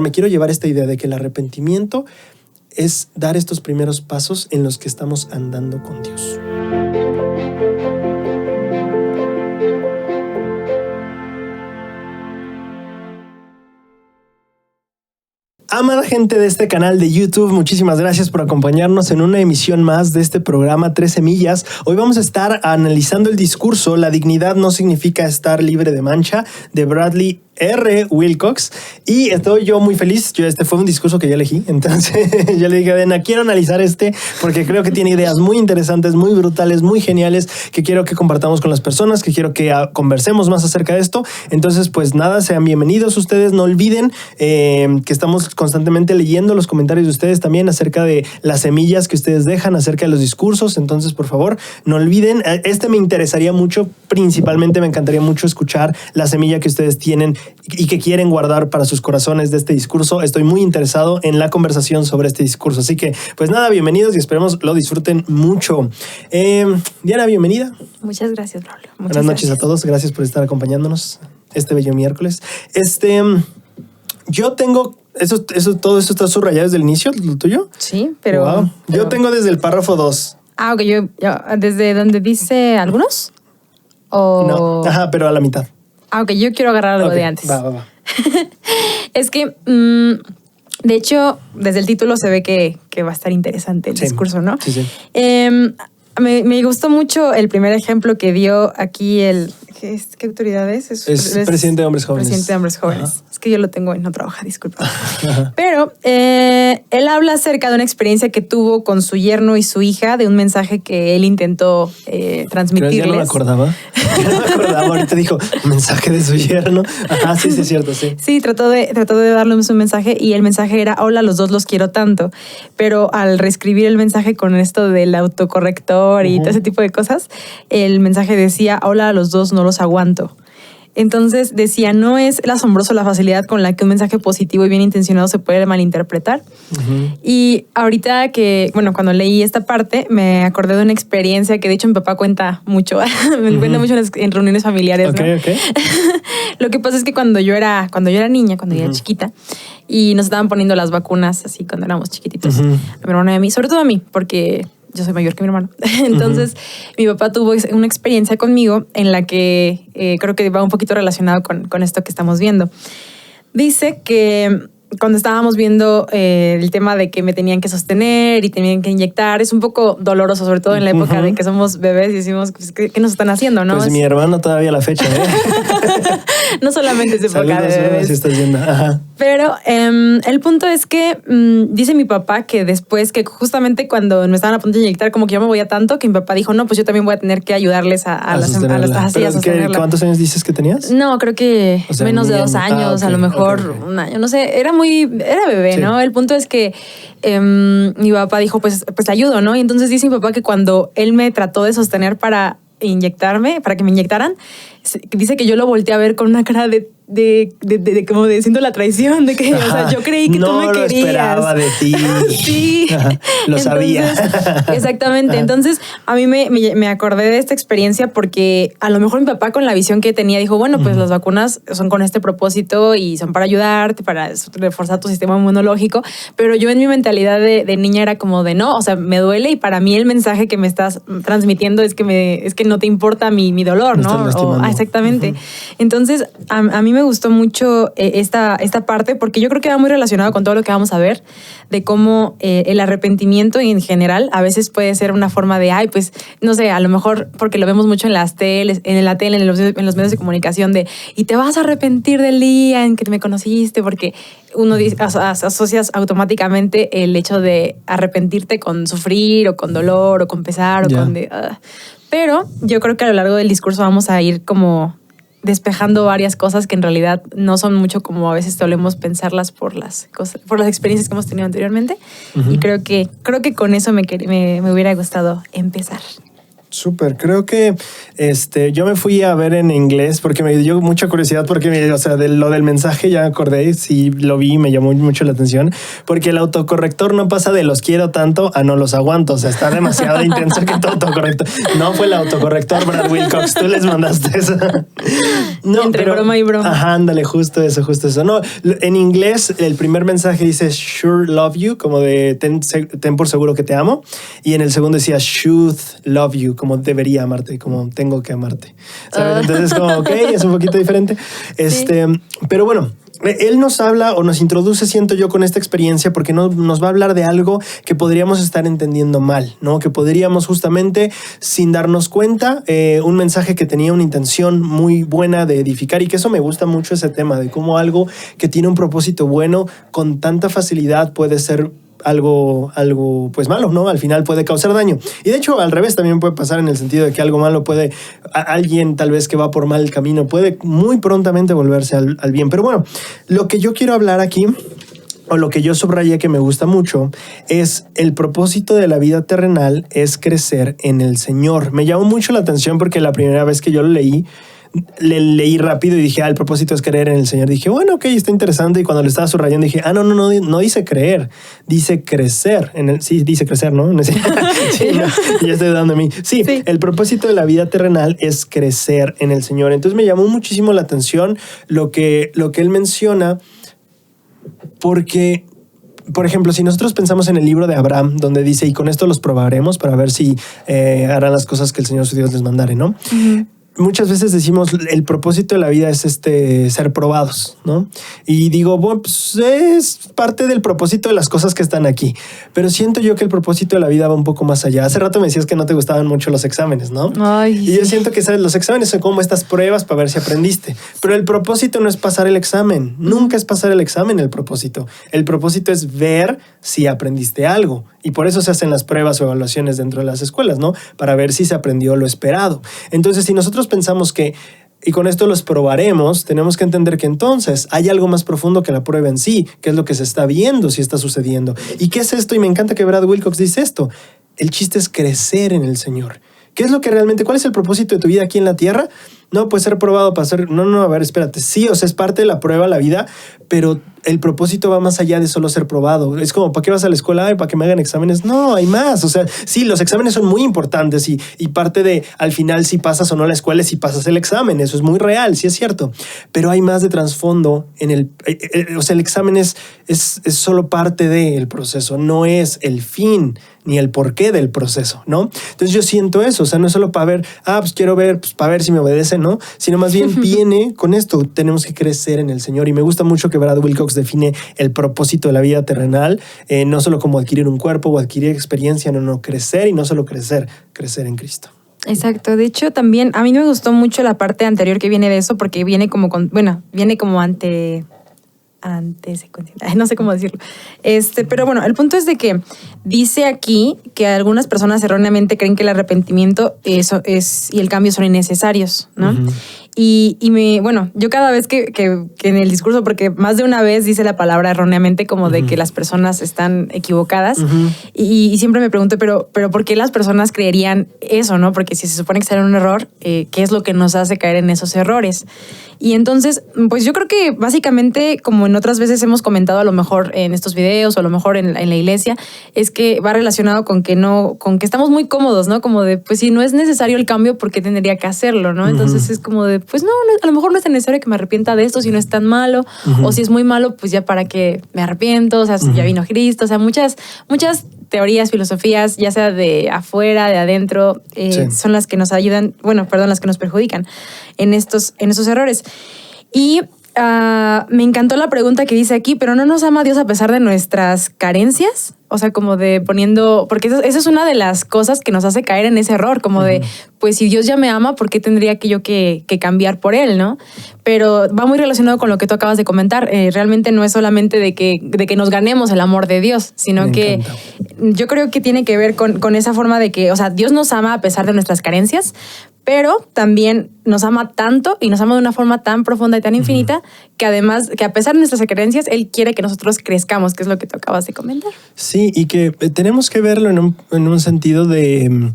Me quiero llevar esta idea de que el arrepentimiento es dar estos primeros pasos en los que estamos andando con Dios. Amada gente de este canal de YouTube, muchísimas gracias por acompañarnos en una emisión más de este programa 13 millas. Hoy vamos a estar analizando el discurso La dignidad no significa estar libre de mancha, de Bradley R. Wilcox, y estoy yo muy feliz. Este fue un discurso que yo elegí, entonces yo le dije a Dena, quiero analizar porque creo que tiene ideas muy interesantes, muy brutales, muy geniales, que quiero que compartamos con las personas, que quiero que conversemos más acerca de esto. Entonces, pues nada, sean bienvenidos ustedes. No olviden que estamos constantemente leyendo los comentarios de ustedes también acerca de las semillas que ustedes dejan acerca de los discursos. Entonces, por favor, no olviden. Me interesaría mucho, principalmente me encantaría mucho escuchar la semilla que ustedes tienen y que quieren guardar para sus corazones de este discurso. Estoy muy interesado en la conversación sobre este discurso. Así que, pues nada, bienvenidos y esperemos lo disfruten mucho. Diana, bienvenida. Muchas gracias, Braulio. Buenas noches a todos. Gracias por estar acompañándonos este bello miércoles. Yo tengo... ¿Todo esto está subrayado desde el inicio, lo tuyo? Sí, pero... Wow. Yo tengo desde el párrafo 2. Ah, ok. Yo ¿desde donde dice algunos? O... No, ajá, pero a la mitad. Ah, ok. Yo quiero agarrar algo de antes. Va. Es que, de hecho, desde el título se ve que va a estar interesante el discurso, ¿no? Sí. Me gustó mucho el primer ejemplo que dio aquí ¿Qué autoridad es? Es presidente de Hombres Jóvenes. Presidente de Hombres Jóvenes. Ajá. Es que yo lo tengo en otra hoja, disculpa. Pero él habla acerca de una experiencia que tuvo con su yerno y su hija, de un mensaje que él intentó transmitirles. Pero ya no me acordaba. Ahorita dijo, mensaje de su yerno. Ajá, sí, es cierto, sí. Sí, trató de darles un mensaje y el mensaje era, hola, los dos los quiero tanto. Pero al reescribir el mensaje con esto del autocorrector y todo ese tipo de cosas, el mensaje decía, hola, los dos no los aguanto. Entonces decía, no es asombroso la facilidad con la que un mensaje positivo y bien intencionado se puede malinterpretar. Y ahorita cuando leí esta parte, me acordé de una experiencia que de hecho mi papá cuenta mucho, me cuenta mucho en reuniones familiares. Okay, ¿no? Okay. Lo que pasa es que cuando yo era niña, cuando yo era chiquita, y nos estaban poniendo las vacunas así cuando éramos chiquititos, a mi hermano y a mí, sobre todo a mí, porque yo soy mayor que mi hermano. Entonces, mi papá tuvo una experiencia conmigo en la que creo que va un poquito relacionado con esto que estamos viendo. Dice que cuando estábamos viendo el tema de que me tenían que sostener y tenían que inyectar, es un poco doloroso, sobre todo en la época de que somos bebés y decimos, pues, ¿qué nos están haciendo? ¿No? Pues mi hermano todavía a la fecha, No solamente es época de bebés. Si estás viendo. Ajá. Pero el punto es que dice mi papá que después, que justamente cuando me estaban a punto de inyectar, como que yo me voy a tanto, que mi papá dijo, no, pues yo también voy a tener que ayudarles a sostenerla. ¿Cuántos años dices que tenías? No, creo que menos de 2 años, a lo mejor un año, no sé, era bebé, sí. ¿No? El punto es que mi papá dijo, pues ayudo, ¿no? Y entonces dice mi papá que cuando él me trató de sostener para que me inyectaran, dice que yo lo volteé a ver con una cara de como de siento la traición, de que, o sea, yo creí que tú me querías. No lo esperaba de ti. Sí. Lo sabía. Exactamente. Entonces, a mí me acordé de esta experiencia porque a lo mejor mi papá con la visión que tenía dijo, bueno, pues las vacunas son con este propósito y son para ayudarte, para reforzar tu sistema inmunológico, pero yo en mi mentalidad de niña era como de no, o sea, me duele y para mí el mensaje que me estás transmitiendo es que no te importa mi dolor, ¿no? Exactamente. Entonces, a mí me gustó mucho esta parte porque yo creo que va muy relacionado con todo lo que vamos a ver, de cómo el arrepentimiento en general a veces puede ser una forma de, pues, no sé, a lo mejor porque lo vemos mucho en las teles, en los medios de comunicación y te vas a arrepentir del día en que me conociste, porque uno asocias automáticamente el hecho de arrepentirte con sufrir o con dolor o con pesar o con Pero yo creo que a lo largo del discurso vamos a ir como despejando varias cosas que en realidad no son mucho como a veces solemos pensarlas por las experiencias que hemos tenido anteriormente. Y creo que con eso me hubiera gustado empezar. Súper, creo que yo me fui a ver en inglés porque me dio mucha curiosidad porque de lo del mensaje ya me acordé, sí lo vi y me llamó mucho la atención porque el autocorrector no pasa de los quiero tanto a no los aguanto, o sea, está demasiado intenso que tu autocorrector. No fue el autocorrector, Brad Wilcox, tú les mandaste eso. No, entre broma y broma. Ajá, ándale, justo eso. No, en inglés el primer mensaje dice sure love you, como de ten por seguro que te amo. Y en el segundo decía should love you, como debería amarte, como tengo que amarte. ¿Sabes? Entonces como, ok, es un poquito diferente. Sí. Pero bueno, él nos habla o nos introduce, siento yo, con esta experiencia porque nos va a hablar de algo que podríamos estar entendiendo mal, ¿no? Que podríamos justamente, sin darnos cuenta, un mensaje que tenía una intención muy buena de edificar, y que eso me gusta mucho, ese tema de cómo algo que tiene un propósito bueno con tanta facilidad puede ser algo pues malo, ¿no? Al final puede causar daño. Y de hecho, al revés también puede pasar, en el sentido de que algo malo puede, alguien tal vez que va por mal camino, puede muy prontamente volverse al bien. Pero bueno, lo que yo quiero hablar aquí, o lo que yo subrayé que me gusta mucho, es el propósito de la vida terrenal es crecer en el Señor. Me llamó mucho la atención porque la primera vez que yo lo leí, le leí rápido y dije, el propósito es creer en el Señor. Dije, bueno, ok, está interesante. Y cuando lo estaba subrayando dije, no dice creer, dice crecer. Sí, dice crecer, ¿no? Sí, no, ya estoy dudando de mí. Sí, el propósito de la vida terrenal es crecer en el Señor. Entonces me llamó muchísimo la atención lo que él menciona, porque, por ejemplo, si nosotros pensamos en el libro de Abraham, donde dice, y con esto los probaremos para ver si harán las cosas que el Señor su Dios les mandare, ¿no? Uh-huh. Muchas veces decimos el propósito de la vida es ser probados, ¿no? Y digo, bueno, pues es parte del propósito de las cosas que están aquí. Pero siento yo que el propósito de la vida va un poco más allá. Hace rato me decías que no te gustaban mucho los exámenes, ¿no? Ay, y yo siento que, ¿sabes? Los exámenes son como estas pruebas para ver si aprendiste. Pero el propósito no es pasar el examen. Nunca es pasar el examen el propósito. El propósito es ver si aprendiste algo. Y por eso se hacen las pruebas o evaluaciones dentro de las escuelas, ¿no? Para ver si se aprendió lo esperado. Entonces, si nosotros pensamos que, y con esto los probaremos, tenemos que entender que entonces hay algo más profundo que la prueba en sí, que es lo que se está viendo, si está sucediendo. ¿Y qué es esto? Y me encanta que Brad Wilcox dice esto. El chiste es crecer en el Señor. ¿Qué es lo que realmente, cuál es el propósito de tu vida aquí en la tierra? No, pues ser probado para ser, no, a ver, espérate. Sí, o sea, es parte de la prueba, la vida, pero el propósito va más allá de solo ser probado. Es como, ¿para qué vas a la escuela? ¿Para que me hagan exámenes? No, hay más. O sea, sí, los exámenes son muy importantes y parte de, al final, si pasas o no la escuela, si pasas el examen. Eso es muy real, sí es cierto. Pero hay más de trasfondo en o sea, el examen es solo parte del proceso, no es el fin ni el porqué del proceso, ¿no? Entonces yo siento eso, o sea, no es solo para ver, pues quiero ver, pues para ver si me obedece, ¿no? Sino más bien viene con esto, tenemos que crecer en el Señor. Y me gusta mucho que Brad Wilcox define el propósito de la vida terrenal, no solo como adquirir un cuerpo o adquirir experiencia, no, crecer, y no solo crecer en Cristo. Exacto. De hecho, también a mí me gustó mucho la parte anterior que viene de eso, porque viene como no sé cómo decirlo. Pero bueno, el punto es de que dice aquí que algunas personas erróneamente creen que el arrepentimiento y el cambio son innecesarios, ¿no? Uh-huh. Bueno, yo cada vez que en el discurso, porque más de una vez dice la palabra erróneamente, como de que las personas están equivocadas, y siempre me pregunto, pero ¿por qué las personas creerían eso, no? Porque si se supone que está en un error, ¿qué es lo que nos hace caer en esos errores? Y entonces, pues yo creo que básicamente, como en otras veces hemos comentado, a lo mejor en estos videos o a lo mejor en la iglesia, es que va relacionado con que estamos muy cómodos, ¿no? Como de, pues si no es necesario el cambio, ¿por qué tendría que hacerlo, no? Entonces es como de, pues no, a lo mejor no es tan necesario que me arrepienta de esto si no es tan malo, o si es muy malo, pues ya para qué me arrepiento, o sea, ya vino Cristo, o sea, muchas teorías, filosofías, ya sea de afuera, de adentro, son las que nos ayudan, las que nos perjudican en esos errores. Y me encantó la pregunta que dice aquí, pero ¿no nos ama Dios a pesar de nuestras carencias? O sea, como de porque esa es una de las cosas que nos hace caer en ese error, como de, pues si Dios ya me ama, ¿por qué tendría yo que cambiar por Él, no? Pero va muy relacionado con lo que tú acabas de comentar. Realmente no es solamente de que nos ganemos el amor de Dios, sino que yo creo que tiene que ver con esa forma de que, o sea, Dios nos ama a pesar de nuestras carencias, pero también nos ama tanto y nos ama de una forma tan profunda y tan infinita que además, que a pesar de nuestras carencias, Él quiere que nosotros crezcamos, que es lo que tú acabas de comentar. Sí, y que tenemos que verlo en un sentido de...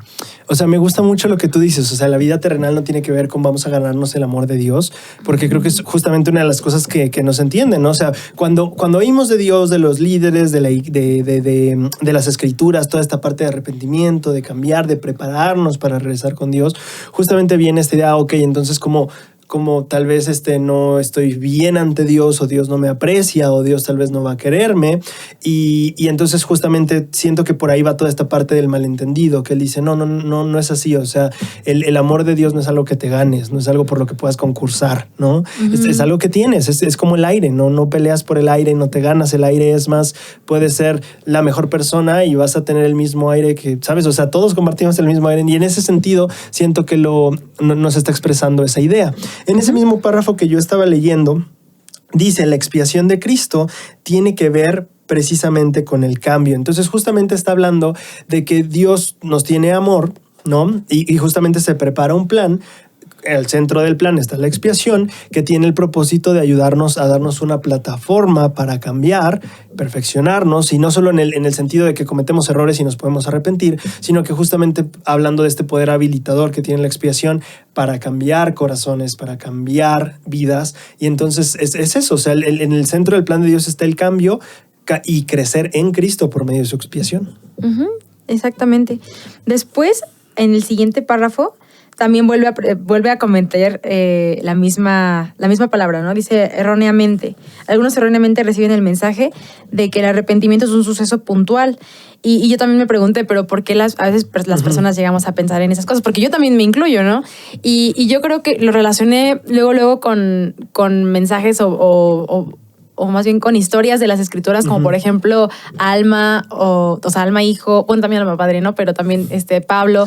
O sea, me gusta mucho lo que tú dices. O sea, la vida terrenal no tiene que ver con vamos a ganarnos el amor de Dios, porque creo que es justamente una de las cosas que nos entienden, ¿no? O sea, cuando oímos de Dios, de los líderes, de las escrituras, toda esta parte de arrepentimiento, de cambiar, de prepararnos para regresar con Dios, justamente viene esta idea, ok, entonces, ¿cómo como tal vez no estoy bien ante Dios, o Dios no me aprecia, o Dios tal vez no va a quererme. Y entonces justamente siento que por ahí va toda esta parte del malentendido, que él dice, no es así. O sea, el amor de Dios no es algo que te ganes, no es algo por lo que puedas concursar, ¿no? Uh-huh. Es algo que tienes, es como el aire, no peleas por el aire, no te ganas el aire. Es más, puedes ser la mejor persona y vas a tener el mismo aire que, ¿sabes? O sea, todos compartimos el mismo aire, y en ese sentido siento que nos está expresando esa idea. En ese mismo párrafo que yo estaba leyendo, dice, la expiación de Cristo tiene que ver precisamente con el cambio. Entonces justamente está hablando de que Dios nos tiene amor, ¿no? Y justamente se prepara un plan. Al centro del plan está la expiación, que tiene el propósito de ayudarnos a darnos una plataforma para cambiar, perfeccionarnos, y no solo en el sentido de que cometemos errores y nos podemos arrepentir, sino que justamente hablando de este poder habilitador que tiene la expiación para cambiar corazones, para cambiar vidas. Y entonces es eso, o sea, en el centro del plan de Dios está el cambio y crecer en Cristo por medio de su expiación. Uh-huh, exactamente. Después, en el siguiente párrafo, también vuelve a comentar la misma palabra, ¿no? Dice erróneamente. Algunos erróneamente reciben el mensaje de que el arrepentimiento es un suceso puntual. Y yo también me pregunté, pero ¿por qué a veces las personas llegamos a pensar en esas cosas? Porque yo también me incluyo, ¿no? Y yo creo que lo relacioné luego con mensajes o más bien con historias de las escrituras, como por ejemplo Alma, o sea, Alma hijo, bueno, también Alma padre, ¿no? Pero también Pablo,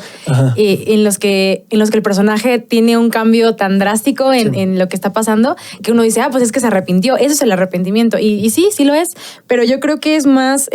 en los que el personaje tiene un cambio tan drástico en lo que está pasando, que uno dice, pues es que se arrepintió. Eso es el arrepentimiento. Y sí lo es, pero yo creo que es más,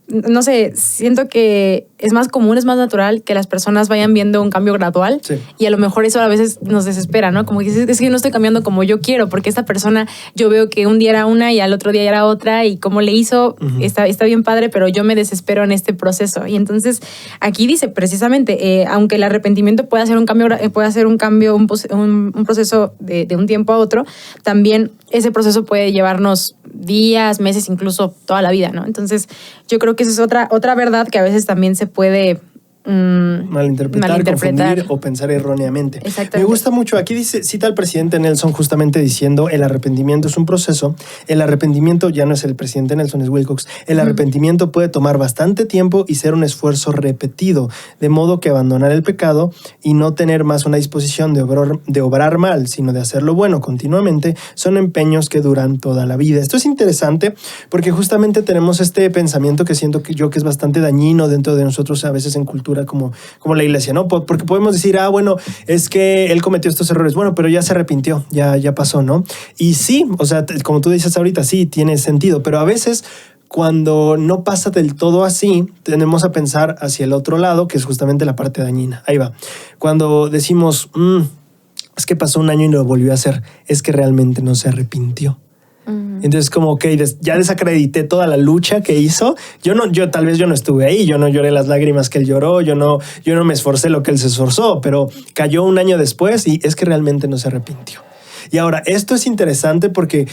no sé, siento que es más común, es más natural que las personas vayan viendo un cambio gradual, y a lo mejor eso a veces nos desespera, ¿no? Como que es que yo no estoy cambiando como yo quiero, porque esta persona yo veo que un día era una y al otro día era otra, y cómo le hizo, está bien padre, pero yo me desespero en este proceso. Y entonces aquí dice precisamente, aunque el arrepentimiento puede hacer un cambio, un proceso de un tiempo a otro, también ese proceso puede llevarnos días, meses, incluso toda la vida, ¿no? Entonces yo creo que esa es otra verdad que a veces también se puede malinterpretar, confundir o pensar erróneamente. Me gusta mucho, aquí cita al presidente Nelson justamente diciendo, el arrepentimiento es un proceso. El arrepentimiento ya no es el presidente Nelson, es Wilcox. El arrepentimiento puede tomar bastante tiempo y ser un esfuerzo repetido, de modo que abandonar el pecado y no tener más una disposición de obrar mal, sino de hacer lo bueno continuamente, son empeños que duran toda la vida. Esto es interesante porque justamente tenemos este pensamiento que siento que es bastante dañino dentro de nosotros, a veces en cultura como la iglesia, ¿no? Porque podemos decir, bueno, es que él cometió estos errores, bueno, pero ya se arrepintió, ya pasó, ¿no? Y sí, o sea, como tú dices ahorita, sí, tiene sentido, pero a veces cuando no pasa del todo así, tendemos a pensar hacia el otro lado, que es justamente la parte dañina. Ahí va. Cuando decimos, es que pasó un año y lo volvió a hacer, es que realmente no se arrepintió. Entonces como ya desacredité toda la lucha que hizo. Tal vez yo no estuve ahí, yo no lloré las lágrimas que él lloró, yo no me esforcé lo que él se esforzó, pero cayó un año después y es que realmente no se arrepintió. Y ahora, esto es interesante porque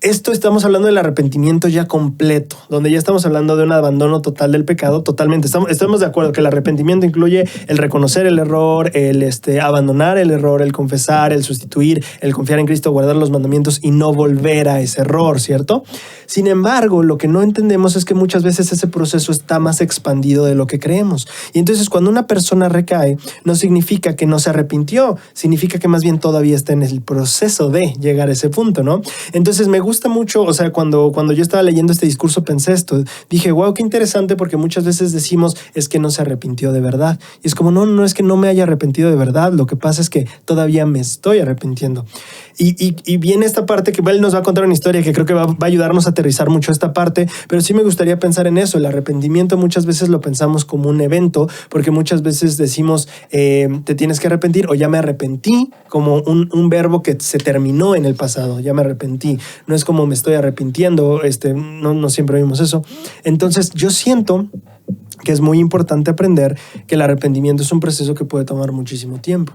estamos hablando del arrepentimiento ya completo, donde ya estamos hablando de un abandono total del pecado, totalmente. Estamos de acuerdo que el arrepentimiento incluye el reconocer el error, el abandonar el error, el confesar, el sustituir, el confiar en Cristo, guardar los mandamientos y no volver a ese error, ¿cierto? Sin embargo, lo que no entendemos es que muchas veces ese proceso está más expandido de lo que creemos. Y entonces cuando una persona recae, no significa que no se arrepintió, significa que más bien todavía está en el proceso de llegar a ese punto, ¿no? Entonces me gusta mucho, o sea, cuando yo estaba leyendo este discurso pensé esto, dije, wow, qué interesante, porque muchas veces decimos, es que no se arrepintió de verdad. Y es como, no es que no me haya arrepentido de verdad, lo que pasa es que todavía me estoy arrepintiendo. Y viene esta parte que él nos va a contar una historia que creo que va a ayudarnos a aterrizar mucho esta parte, pero sí me gustaría pensar en eso. El arrepentimiento muchas veces lo pensamos como un evento, porque muchas veces decimos, te tienes que arrepentir, o ya me arrepentí, como un verbo que se terminó en el pasado, ya me arrepentí. No es como me estoy arrepintiendo, no siempre vimos eso. Entonces yo siento que es muy importante aprender que el arrepentimiento es un proceso que puede tomar muchísimo tiempo.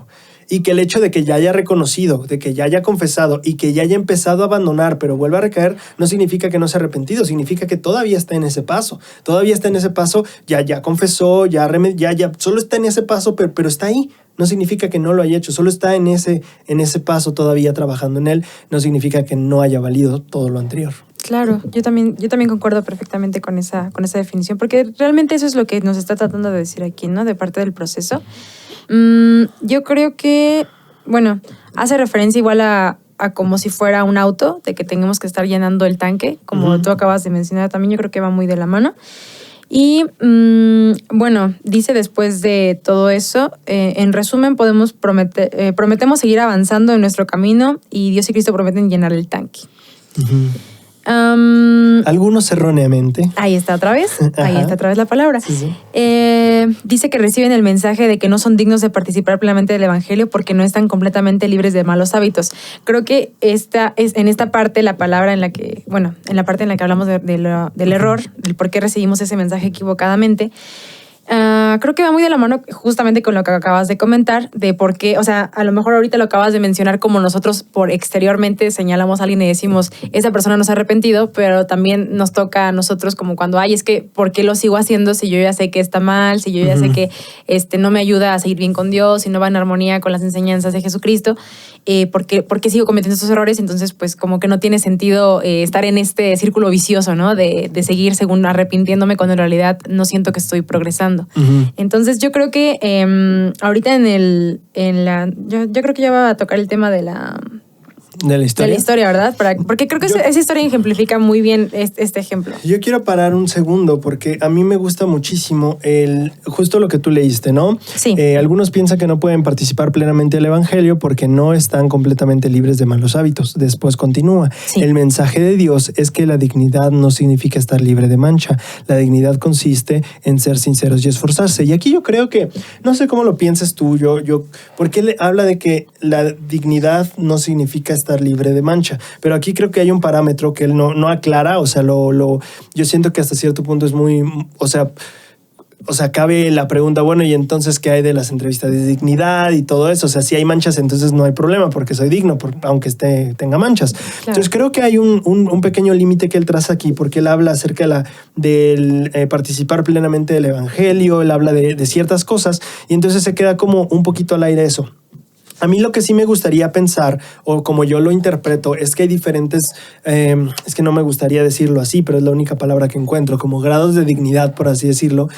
Y que el hecho de que ya haya reconocido, de que ya haya confesado y que ya haya empezado a abandonar, pero vuelva a recaer, no significa que no se ha arrepentido, significa que todavía está en ese paso. Todavía está en ese paso, ya confesó, ya solo está en ese paso, pero está ahí. no significa que no lo haya hecho, solo está en ese paso todavía trabajando en él, no significa que no haya valido todo lo anterior. Claro, yo también concuerdo perfectamente con esa definición, porque realmente eso es lo que nos está tratando de decir aquí, ¿no? De parte del proceso. Yo creo que, bueno, hace referencia igual a como si fuera un auto, de que tengamos que estar llenando el tanque, como tú acabas de mencionar también, yo creo que va muy de la mano. Y bueno, dice después de todo eso, en resumen, prometemos seguir avanzando en nuestro camino y Dios y Cristo prometen llenar el tanque. Algunos erróneamente. Ahí está otra vez la palabra. Sí. Dice que reciben el mensaje de que no son dignos de participar plenamente del evangelio porque no están completamente libres de malos hábitos. Creo que en esta parte la palabra en la que hablamos del error, del por qué recibimos ese mensaje equivocadamente. Creo que va muy de la mano justamente con lo que acabas de comentar, de por qué, o sea, a lo mejor ahorita lo acabas de mencionar como nosotros por exteriormente señalamos a alguien y decimos, esa persona no se ha arrepentido, pero también nos toca a nosotros como cuando, es que, ¿por qué lo sigo haciendo si yo ya sé que está mal, si yo ya sé que no me ayuda a seguir bien con Dios, si no va en armonía con las enseñanzas de Jesucristo? ¿Por qué sigo cometiendo estos errores? Entonces, pues como que no tiene sentido estar en este círculo vicioso, ¿no? De seguir según arrepintiéndome cuando en realidad no siento que estoy progresando. Entonces yo creo que ahorita yo creo que ya va a tocar el tema de la historia, ¿verdad? Porque creo que esa historia ejemplifica muy bien este ejemplo. Yo quiero parar un segundo porque a mí me gusta muchísimo justo lo que tú leíste, ¿no? Sí. Algunos piensan que no pueden participar plenamente del evangelio porque no están completamente libres de malos hábitos. Después continúa. Sí. El mensaje de Dios es que la dignidad no significa estar libre de mancha. La dignidad consiste en ser sinceros y esforzarse. Y aquí yo creo que, no sé cómo lo piensas tú, porque él habla de que la dignidad no significa estar libre de mancha, pero aquí creo que hay un parámetro que él no aclara, o sea, yo siento que hasta cierto punto es muy, o sea, cabe la pregunta, bueno, ¿y entonces qué hay de las entrevistas de dignidad y todo eso? O sea, si hay manchas, entonces no hay problema porque soy digno, aunque tenga manchas. Claro. Entonces creo que hay un pequeño límite que él traza aquí, porque él habla acerca del participar plenamente del evangelio, él habla de ciertas cosas, y entonces se queda como un poquito al aire eso. A mí lo que sí me gustaría pensar, o como yo lo interpreto, es que hay diferentes, es que no me gustaría decirlo así, pero es la única palabra que encuentro, como grados de dignidad, por así decirlo,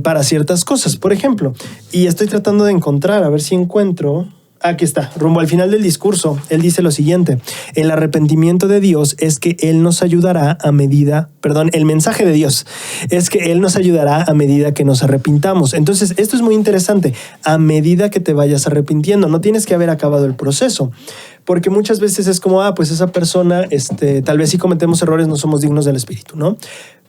para ciertas cosas. Por ejemplo, y estoy tratando de encontrar, a ver si encuentro... Aquí está, rumbo al final del discurso, él dice lo siguiente: el arrepentimiento de Dios es que Él nos ayudará el mensaje de Dios es que Él nos ayudará a medida que nos arrepintamos. Entonces, esto es muy interesante, a medida que te vayas arrepintiendo, no tienes que haber acabado el proceso. Porque muchas veces es como, pues esa persona, tal vez si cometemos errores no somos dignos del Espíritu, ¿no?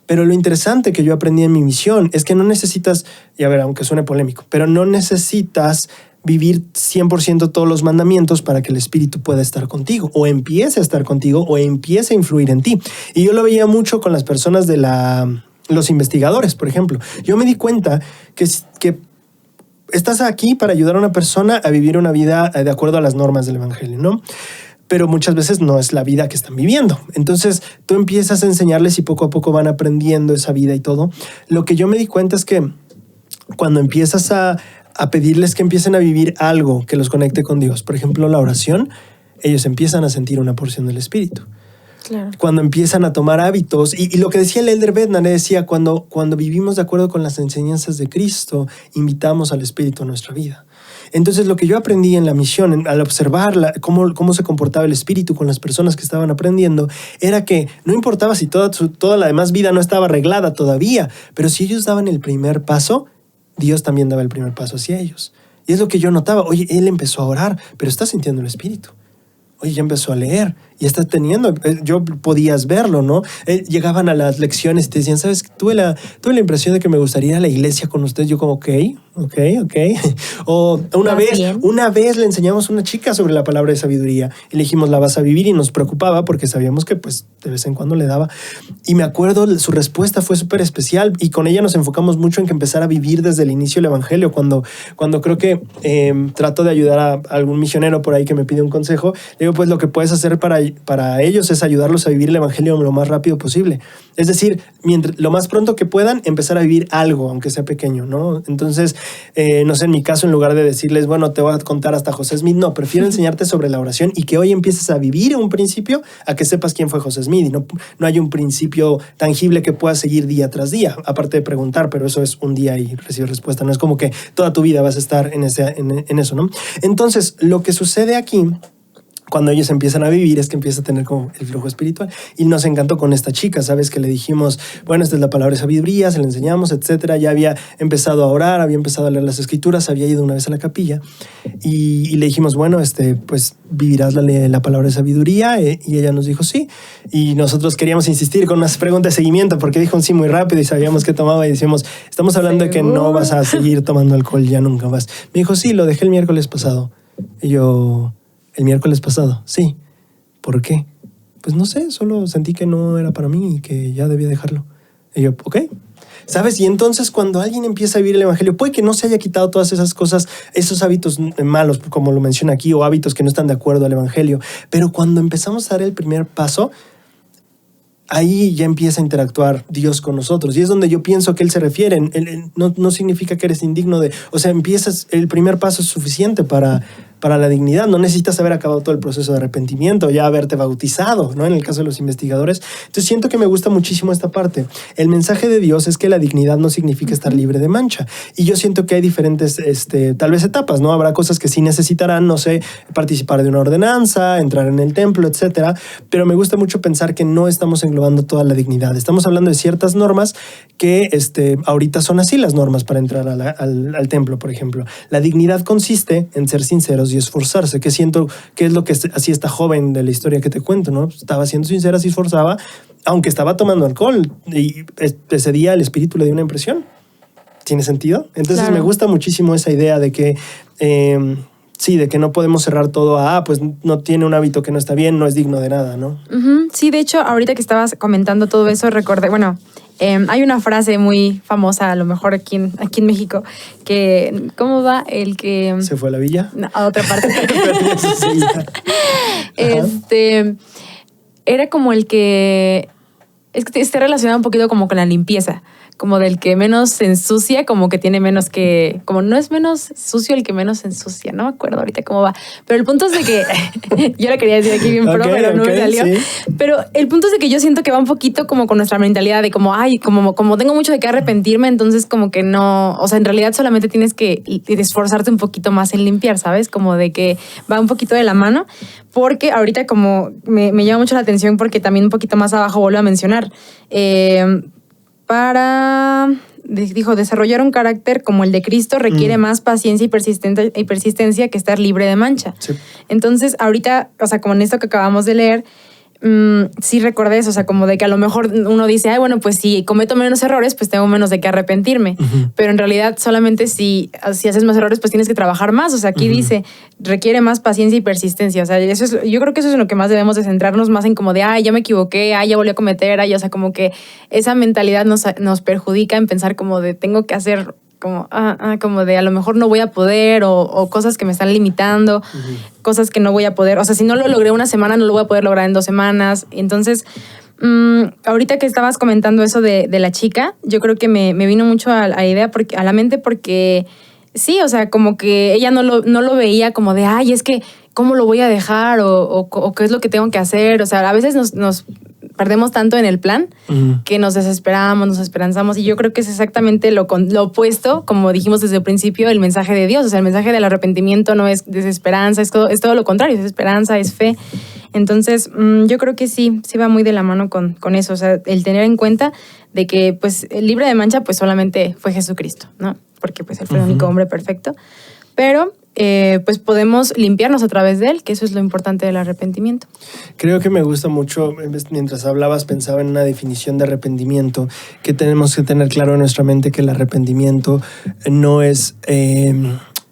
Pero lo interesante que yo aprendí en mi misión es que no necesitas, y a ver, aunque suene polémico, pero no necesitas vivir 100% todos los mandamientos para que el Espíritu pueda estar contigo, o empiece a estar contigo, o empiece a influir en ti. Y yo lo veía mucho con las personas los investigadores, por ejemplo. Yo me di cuenta que estás aquí para ayudar a una persona a vivir una vida de acuerdo a las normas del Evangelio, ¿no? Pero muchas veces no es la vida que están viviendo. Entonces tú empiezas a enseñarles y poco a poco van aprendiendo esa vida y todo. Lo que yo me di cuenta es que cuando empiezas a pedirles que empiecen a vivir algo que los conecte con Dios, por ejemplo la oración, ellos empiezan a sentir una porción del Espíritu. Claro. Cuando empiezan a tomar hábitos, y lo que decía el Elder Bednar, decía, cuando vivimos de acuerdo con las enseñanzas de Cristo, invitamos al Espíritu a nuestra vida. Entonces lo que yo aprendí en la misión, al observar cómo se comportaba el Espíritu con las personas que estaban aprendiendo, era que no importaba si toda la demás vida no estaba arreglada todavía, pero si ellos daban el primer paso, Dios también daba el primer paso hacia ellos. Y es lo que yo notaba. Oye, él empezó a orar, pero está sintiendo el Espíritu. Oye, ya empezó a leer y está teniendo, yo podías verlo, ¿no? Llegaban a las lecciones y te decían, ¿sabes? Tuve la impresión de que me gustaría ir a la iglesia con ustedes. Yo como, ok. O una vez le enseñamos a una chica sobre la palabra de sabiduría y le dijimos, la vas a vivir, y nos preocupaba porque sabíamos que pues de vez en cuando le daba. Y me acuerdo, su respuesta fue súper especial, y con ella nos enfocamos mucho en que empezara a vivir desde el inicio el evangelio. Cuando creo que trato de ayudar a algún misionero por ahí que me pide un consejo, le digo, pues lo que puedes hacer para para ellos es ayudarlos a vivir el evangelio lo más rápido posible. Es decir, lo más pronto que puedan, empezar a vivir algo, aunque sea pequeño, ¿no? Entonces, no sé, en mi caso, en lugar de decirles, bueno, te voy a contar hasta José Smith, no, prefiero enseñarte sobre la oración y que hoy empieces a vivir un principio a que sepas quién fue José Smith y no hay un principio tangible que puedas seguir día tras día, aparte de preguntar, pero eso es un día y recibir respuesta, no es como que toda tu vida vas a estar en eso, ¿no? Entonces, lo que sucede aquí cuando ellos empiezan a vivir es que empieza a tener como el flujo espiritual. Y nos encantó con esta chica, ¿sabes? Que le dijimos, bueno, esta es la palabra de sabiduría, se la enseñamos, etcétera. Ya había empezado a orar, había empezado a leer las escrituras, había ido una vez a la capilla y le dijimos, bueno, pues vivirás la palabra de sabiduría, y ella nos dijo sí. Y nosotros queríamos insistir con unas preguntas de seguimiento porque dijo un sí muy rápido y sabíamos que tomaba y decíamos, estamos hablando de que no vas a seguir tomando alcohol ya nunca más. Me dijo, sí, lo dejé el miércoles pasado. Y yo... El miércoles pasado, sí. ¿Por qué? Pues no sé, solo sentí que no era para mí y que ya debía dejarlo. Y yo, ok. ¿Sabes? Y entonces cuando alguien empieza a vivir el evangelio, puede que no se haya quitado todas esas cosas, esos hábitos malos, como lo menciona aquí, o hábitos que no están de acuerdo al evangelio. Pero cuando empezamos a dar el primer paso, ahí ya empieza a interactuar Dios con nosotros. Y es donde yo pienso que Él se refiere. No significa que eres indigno de... O sea, el primer paso es suficiente para la dignidad. No necesitas haber acabado todo el proceso de arrepentimiento, ya haberte bautizado, ¿no? En el caso de los investigadores. Entonces siento que me gusta muchísimo esta parte. El mensaje de Dios es que la dignidad no significa estar libre de mancha. Y yo siento que hay diferentes, tal vez etapas, ¿no? Habrá cosas que sí necesitarán, no sé, participar de una ordenanza, entrar en el templo, etcétera. Pero me gusta mucho pensar que no estamos englobando toda la dignidad. Estamos hablando de ciertas normas que ahorita son así las normas para entrar al templo, por ejemplo. La dignidad consiste en ser sinceros y esforzarse, que siento que es lo que hacía esta joven de la historia que te cuento, ¿no? Estaba siendo sincera, se esforzaba, aunque estaba tomando alcohol, y ese día el espíritu le dio una impresión. ¿Tiene sentido? Entonces claro. Me gusta muchísimo esa idea de que sí, de que no podemos cerrar todo a, pues no tiene un hábito que no está bien, no es digno de nada, ¿no? Uh-huh. Sí, de hecho, ahorita que estabas comentando todo eso, recordé, hay una frase muy famosa, a lo mejor aquí en México, que, ¿cómo va? El que... ¿Se fue a la villa? No, a otra parte. Era como el que... Es que está relacionado un poquito como con la limpieza. Como del que menos se ensucia, como que tiene menos que... Como no es menos sucio el que menos se ensucia. No me acuerdo ahorita cómo va. Pero el punto es de que... yo lo quería decir aquí bien pro, pero no me salió. Sí. Pero el punto es de que yo siento que va un poquito como con nuestra mentalidad de como, como tengo mucho de qué arrepentirme, entonces como que no... O sea, en realidad solamente tienes que esforzarte un poquito más en limpiar, ¿sabes? Como de que va un poquito de la mano. Porque ahorita como me llama mucho la atención porque también un poquito más abajo vuelvo a mencionar... dijo, desarrollar un carácter como el de Cristo requiere más paciencia y persistencia que estar libre de mancha. Sí. Entonces, ahorita, o sea, como en esto que acabamos de leer, sí recordé eso, o sea, como de que a lo mejor uno dice, bueno, pues si cometo menos errores, pues tengo menos de qué arrepentirme. Uh-huh. Pero en realidad solamente si haces más errores, pues tienes que trabajar más. O sea, aquí dice, requiere más paciencia y persistencia. O sea, yo creo que eso es en lo que más debemos de centrarnos, más en como de, ya me equivoqué, ya volví a cometer, o sea, como que esa mentalidad nos perjudica en pensar como de tengo que hacer... como de a lo mejor no voy a poder o cosas que me están limitando, cosas que no voy a poder, o sea, si no lo logré una semana no lo voy a poder lograr en 2 semanas. Entonces, ahorita que estabas comentando eso de la chica, yo creo que me vino mucho a la idea, a la mente porque sí, o sea, como que ella no lo veía como de, es que ¿cómo lo voy a dejar? O qué es lo que tengo que hacer. O sea, a veces nos perdemos tanto en el plan que nos desesperamos, nos esperanzamos, y yo creo que es exactamente lo opuesto, como dijimos desde el principio, el mensaje de Dios. O sea, el mensaje del arrepentimiento no es desesperanza, es todo lo contrario, es esperanza, es fe. Entonces, yo creo que sí va muy de la mano con eso. O sea, el tener en cuenta de que, pues, el libre de mancha, pues, solamente fue Jesucristo, ¿no? Porque, pues, él fue el único hombre perfecto. Pero... pues podemos limpiarnos a través de él, que eso es lo importante del arrepentimiento. Creo que me gusta mucho, mientras hablabas pensaba en una definición de arrepentimiento, que tenemos que tener claro en nuestra mente que el arrepentimiento no es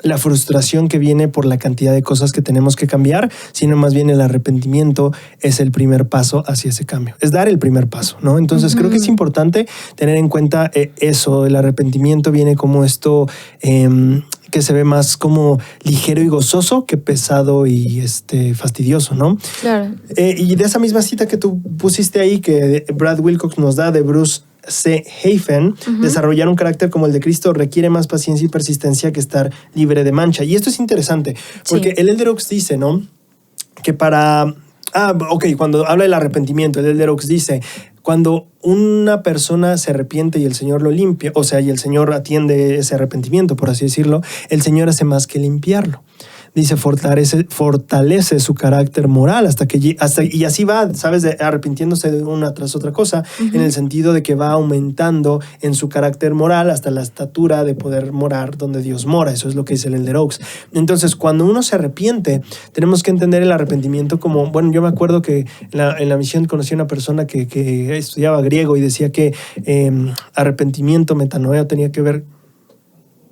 la frustración que viene por la cantidad de cosas que tenemos que cambiar, sino más bien el arrepentimiento es el primer paso hacia ese cambio, es dar el primer paso, ¿no? Entonces creo que es importante tener en cuenta eso. El arrepentimiento viene como esto que se ve más como ligero y gozoso que pesado y fastidioso, ¿no? Claro. Y de esa misma cita que tú pusiste ahí, que Brad Wilcox nos da de Bruce C. Hafen, desarrollar un carácter como el de Cristo requiere más paciencia y persistencia que estar libre de mancha. Y esto es interesante, porque el Elder Oaks dice, ¿no? Que cuando habla del arrepentimiento, el Elder Oaks dice, cuando una persona se arrepiente y el Señor lo limpia, o sea, y el Señor atiende ese arrepentimiento, por así decirlo, el Señor hace más que limpiarlo. Dice, fortalece su carácter moral y así va, ¿sabes? Arrepintiéndose de una tras otra cosa, en el sentido de que va aumentando en su carácter moral hasta la estatura de poder morar donde Dios mora. Eso es lo que dice el Elder Oaks. Entonces, cuando uno se arrepiente, tenemos que entender el arrepentimiento como, bueno, yo me acuerdo que en la misión conocí a una persona que estudiaba griego y decía que arrepentimiento, metanoia, tenía que ver...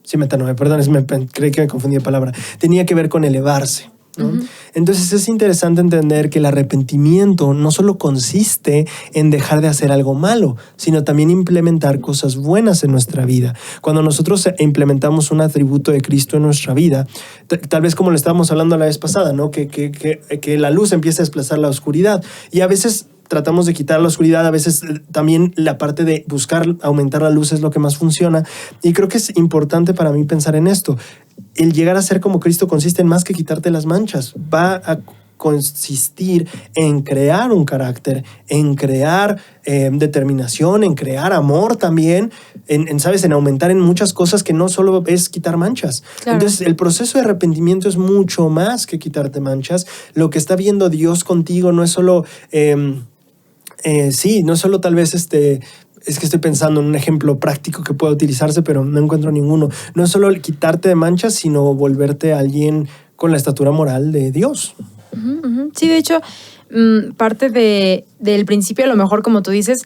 Sí, metanoia, perdón, creí que me confundí de palabra. Tenía que ver con elevarse, ¿no? Entonces es interesante entender que el arrepentimiento no solo consiste en dejar de hacer algo malo, sino también implementar cosas buenas en nuestra vida. Cuando nosotros implementamos un atributo de Cristo en nuestra vida, tal vez como lo estábamos hablando la vez pasada, ¿no? Que la luz empieza a desplazar la oscuridad. Y a veces tratamos de quitar la oscuridad, a veces también la parte de buscar aumentar la luz es lo que más funciona. Y creo que es importante para mí pensar en esto. El llegar a ser como Cristo consiste en más que quitarte las manchas. Va a consistir en crear un carácter, en crear determinación, en crear amor también, ¿sabes? En aumentar en muchas cosas que no solo es quitar manchas. Claro. Entonces, el proceso de arrepentimiento es mucho más que quitarte manchas. Lo que está viendo Dios contigo no es solo... no es solo tal vez es que estoy pensando en un ejemplo práctico que pueda utilizarse, pero no encuentro ninguno. No es solo el quitarte de manchas, sino volverte alguien con la estatura moral de Dios. Sí, de hecho, parte del principio, a lo mejor, como tú dices,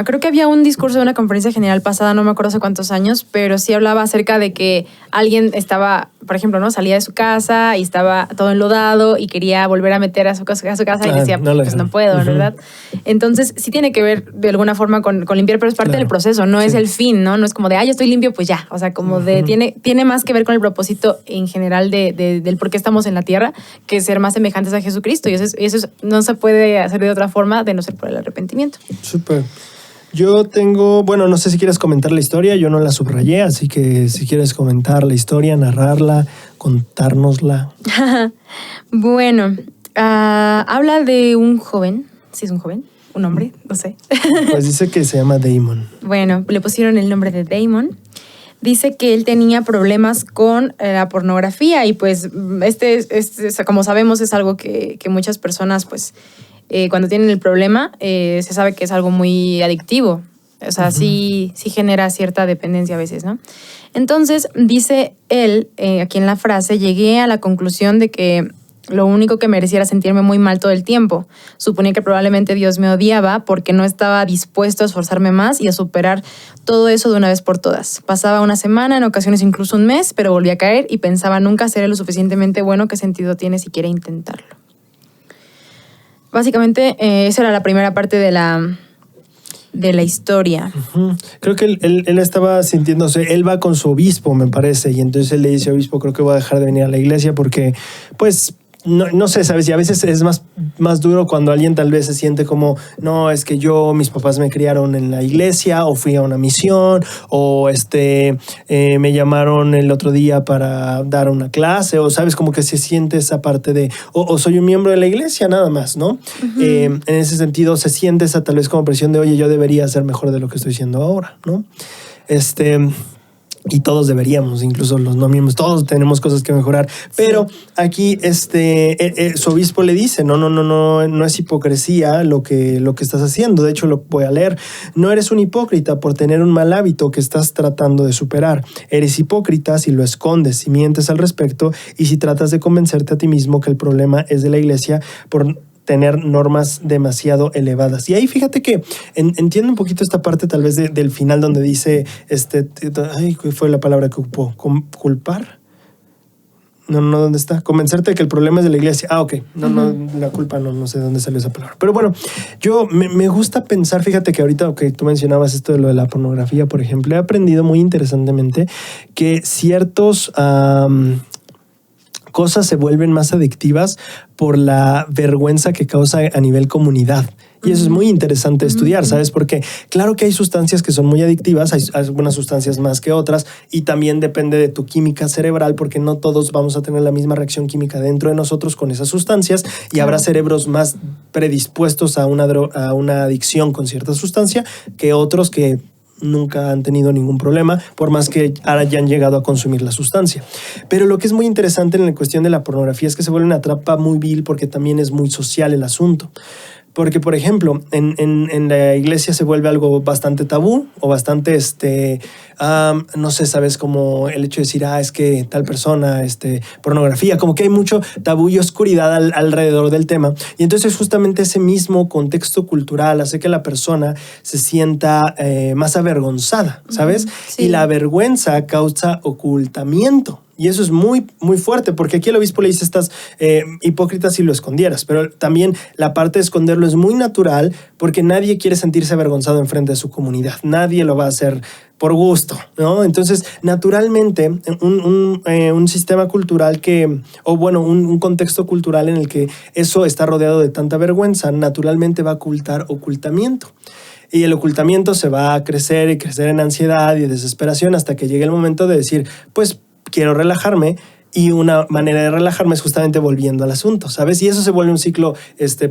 creo que había un discurso de una conferencia general pasada, no me acuerdo hace cuántos años, pero sí hablaba acerca de que alguien estaba, por ejemplo, ¿no? Salía de su casa y estaba todo enlodado y quería volver a meter a su casa y decía, pues no puedo, ¿verdad? Entonces, sí tiene que ver de alguna forma con limpiar, pero es parte del proceso, no es el fin, ¿no? No es como de, ya estoy limpio, pues ya. O sea, como tiene más que ver con el propósito en general del por qué estamos en la tierra, que ser más semejantes a Jesucristo. Y eso no se puede hacer de otra forma de no ser por el arrepentimiento. Súper. Yo tengo, bueno, no sé si quieres comentar la historia, yo no la subrayé, así que si quieres comentar la historia, narrarla, contárnosla. Bueno, habla de un joven, ¿sí es un joven? ¿Un hombre? No sé. Pues dice que se llama Damon. Bueno, le pusieron el nombre de Damon. Dice que él tenía problemas con la pornografía y pues como sabemos, es algo que muchas personas pues... cuando tienen el problema, se sabe que es algo muy adictivo. O sea, sí genera cierta dependencia a veces, ¿no? Entonces, dice él, aquí en la frase, llegué a la conclusión de que lo único que merecía era sentirme muy mal todo el tiempo. Suponía que probablemente Dios me odiaba porque no estaba dispuesto a esforzarme más y a superar todo eso de una vez por todas. Pasaba una semana, en ocasiones incluso un mes, pero volvía a caer y pensaba nunca seré lo suficientemente bueno. ¿Qué sentido tiene siquiera intentarlo? Básicamente, esa era la primera parte de la historia. Creo que él estaba sintiéndose, él va con su obispo, me parece, y entonces él le dice, obispo, creo que voy a dejar de venir a la iglesia porque, pues, no sé, ¿sabes? Y a veces es más duro cuando alguien tal vez se siente como, no, es que mis papás me criaron en la iglesia o fui a una misión o me llamaron el otro día para dar una clase o, ¿sabes? Como que se siente esa parte de, o soy un miembro de la iglesia nada más, ¿no? En ese sentido se siente esa tal vez como presión de, oye, yo debería ser mejor de lo que estoy siendo ahora, ¿no? Y todos deberíamos, incluso los no miembros, todos tenemos cosas que mejorar. Pero aquí su obispo le dice, no es hipocresía lo que estás haciendo. De hecho, lo voy a leer. No eres un hipócrita por tener un mal hábito que estás tratando de superar. Eres hipócrita si lo escondes, si mientes al respecto y si tratas de convencerte a ti mismo que el problema es de la iglesia por tener normas demasiado elevadas. Y ahí fíjate que entiendo un poquito esta parte tal vez del final donde dice, ¿cuál fue la palabra que ocupó? ¿Culpar? No, ¿dónde está? Convencerte de que el problema es de la iglesia. Ah, ok. No, la culpa no sé de dónde salió esa palabra. Pero bueno, yo me gusta pensar, fíjate que ahorita que tú mencionabas esto de lo de la pornografía, por ejemplo, he aprendido muy interesantemente que ciertos cosas se vuelven más adictivas por la vergüenza que causa a nivel comunidad. Y eso es muy interesante estudiar, ¿sabes? Porque claro que hay sustancias que son muy adictivas, hay algunas sustancias más que otras, y también depende de tu química cerebral, porque no todos vamos a tener la misma reacción química dentro de nosotros con esas sustancias, y habrá cerebros más predispuestos a una adicción con cierta sustancia que otros que nunca han tenido ningún problema, por más que hayan llegado a consumir la sustancia. Pero lo que es muy interesante en la cuestión de la pornografía es que se vuelve una trampa muy vil porque también es muy social el asunto. Porque, por ejemplo, en la iglesia se vuelve algo bastante tabú o bastante, no sé, ¿sabes? Como el hecho de decir, es que tal persona, pornografía, como que hay mucho tabú y oscuridad alrededor del tema. Y entonces justamente ese mismo contexto cultural hace que la persona se sienta más avergonzada, ¿sabes? Sí. Y la vergüenza causa ocultamiento. Y eso es muy, muy fuerte, porque aquí el obispo le dice estás hipócritas si lo escondieras, pero también la parte de esconderlo es muy natural porque nadie quiere sentirse avergonzado en frente de su comunidad. Nadie lo va a hacer por gusto, ¿no? Entonces, naturalmente, un sistema cultural un contexto cultural en el que eso está rodeado de tanta vergüenza, naturalmente va a ocultar ocultamiento. Y el ocultamiento se va a crecer y crecer en ansiedad y desesperación hasta que llegue el momento de decir, pues, quiero relajarme, y una manera de relajarme es justamente volviendo al asunto, ¿sabes? Y eso se vuelve un ciclo